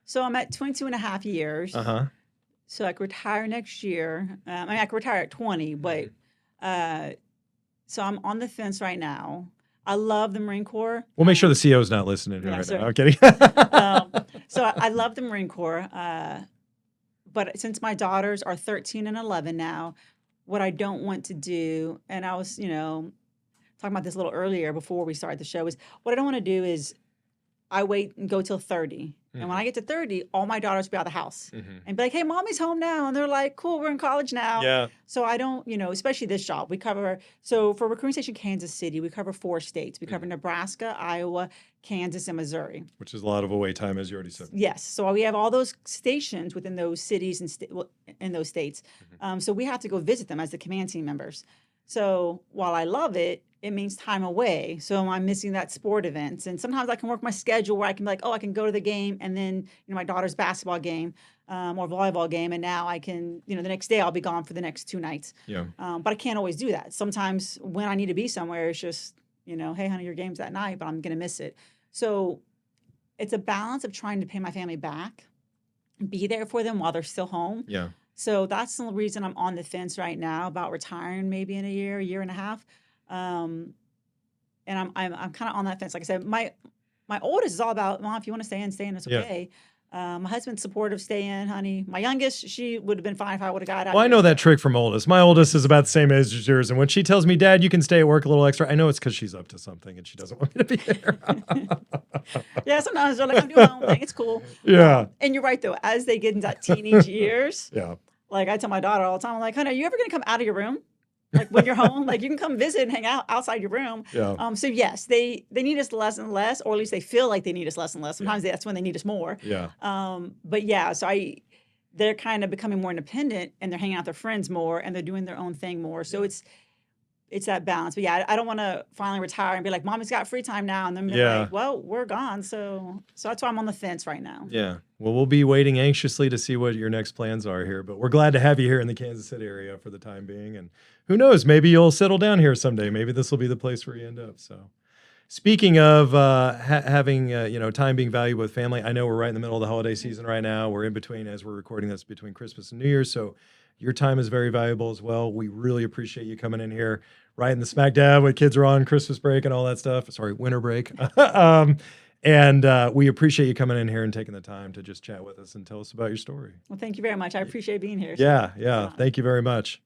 Speaker 2: So I'm at 22 and a half years.
Speaker 1: Uh-huh.
Speaker 2: So I could retire next year. I could retire at 20, but so I'm on the fence right now. I love the Marine Corps.
Speaker 1: We'll make sure the CO's not listening here
Speaker 2: yeah,
Speaker 1: right
Speaker 2: sorry.
Speaker 1: now. I'm kidding.
Speaker 2: So I love the Marine Corps. But since my daughters are 13 and 11 now, what I don't want to do, and I was, talking about this a little earlier before we started the show, is what I don't want to do is I wait and go till 30. And when I get to 30, all my daughters will be out of the house and be like, hey, mommy's home now. And they're like, cool, we're in college now.
Speaker 1: Yeah.
Speaker 2: So I don't, especially this job, so for Recruiting Station Kansas City, we cover 4 states. We cover Nebraska, Iowa, Kansas, and Missouri.
Speaker 1: Which is a lot of away time, as you already said.
Speaker 2: Yes. So we have all those stations within those cities and in those states. So we have to go visit them as the command team members. So while I love it, it means time away. So I'm missing that sport events. And sometimes I can work my schedule where I can be like, oh, I can go to the game and then, my daughter's basketball game or volleyball game. And now I can, the next day I'll be gone for the next 2 nights.
Speaker 1: Yeah.
Speaker 2: But I can't always do that. Sometimes when I need to be somewhere, it's just, hey, honey, your game's that night, but I'm going to miss it. So it's a balance of trying to pay my family back, be there for them while they're still home.
Speaker 1: Yeah.
Speaker 2: So that's the reason I'm on the fence right now about retiring maybe in a year and a half. And I'm kind of on that fence. Like I said, my oldest is all about, Mom, if you want to stay in, it's okay. My husband's supportive, stay in, honey. My youngest, she would have been fine if I would have got out.
Speaker 1: Well, I know that trick from oldest. My oldest is about the same age as yours. And when she tells me, Dad, you can stay at work a little extra, I know it's because she's up to something and she doesn't want me to be there.
Speaker 2: Yeah, sometimes they're like, I'm doing my own thing. It's cool.
Speaker 1: Yeah.
Speaker 2: And you're right, though. As they get into that teenage years,
Speaker 1: Yeah.
Speaker 2: like I tell my daughter all the time, I'm like, honey, are you ever going to come out of your room? Like when you're home, like you can come visit and hang out outside your room.
Speaker 1: Yeah.
Speaker 2: So yes, they need us less and less, or at least they feel like they need us less and less. Sometimes that's when they need us more.
Speaker 1: Yeah.
Speaker 2: But yeah, so they're kind of becoming more independent and they're hanging out with their friends more and they're doing their own thing more. So it's it's that balance. But yeah, I don't want to finally retire and be like, Mommy's got free time now, and then be
Speaker 1: Yeah.
Speaker 2: like, well, we're gone. So that's why I'm on the fence right now.
Speaker 1: Yeah. Well, we'll be waiting anxiously to see what your next plans are here, but we're glad to have you here in the Kansas City area for the time being. And who knows, maybe you'll settle down here someday. Maybe this will be the place where you end up. So speaking of having, time being valuable with family, I know we're right in the middle of the holiday season right now. We're in between, as we're recording this, between Christmas and New Year's. So your time is very valuable as well. We really appreciate you coming in here right in the smack dab when kids are on Christmas break and all that stuff. Sorry, winter break. And we appreciate you coming in here and taking the time to just chat with us and tell us about your story.
Speaker 2: Well, thank you very much. I appreciate being here.
Speaker 1: Yeah. Thank you very much.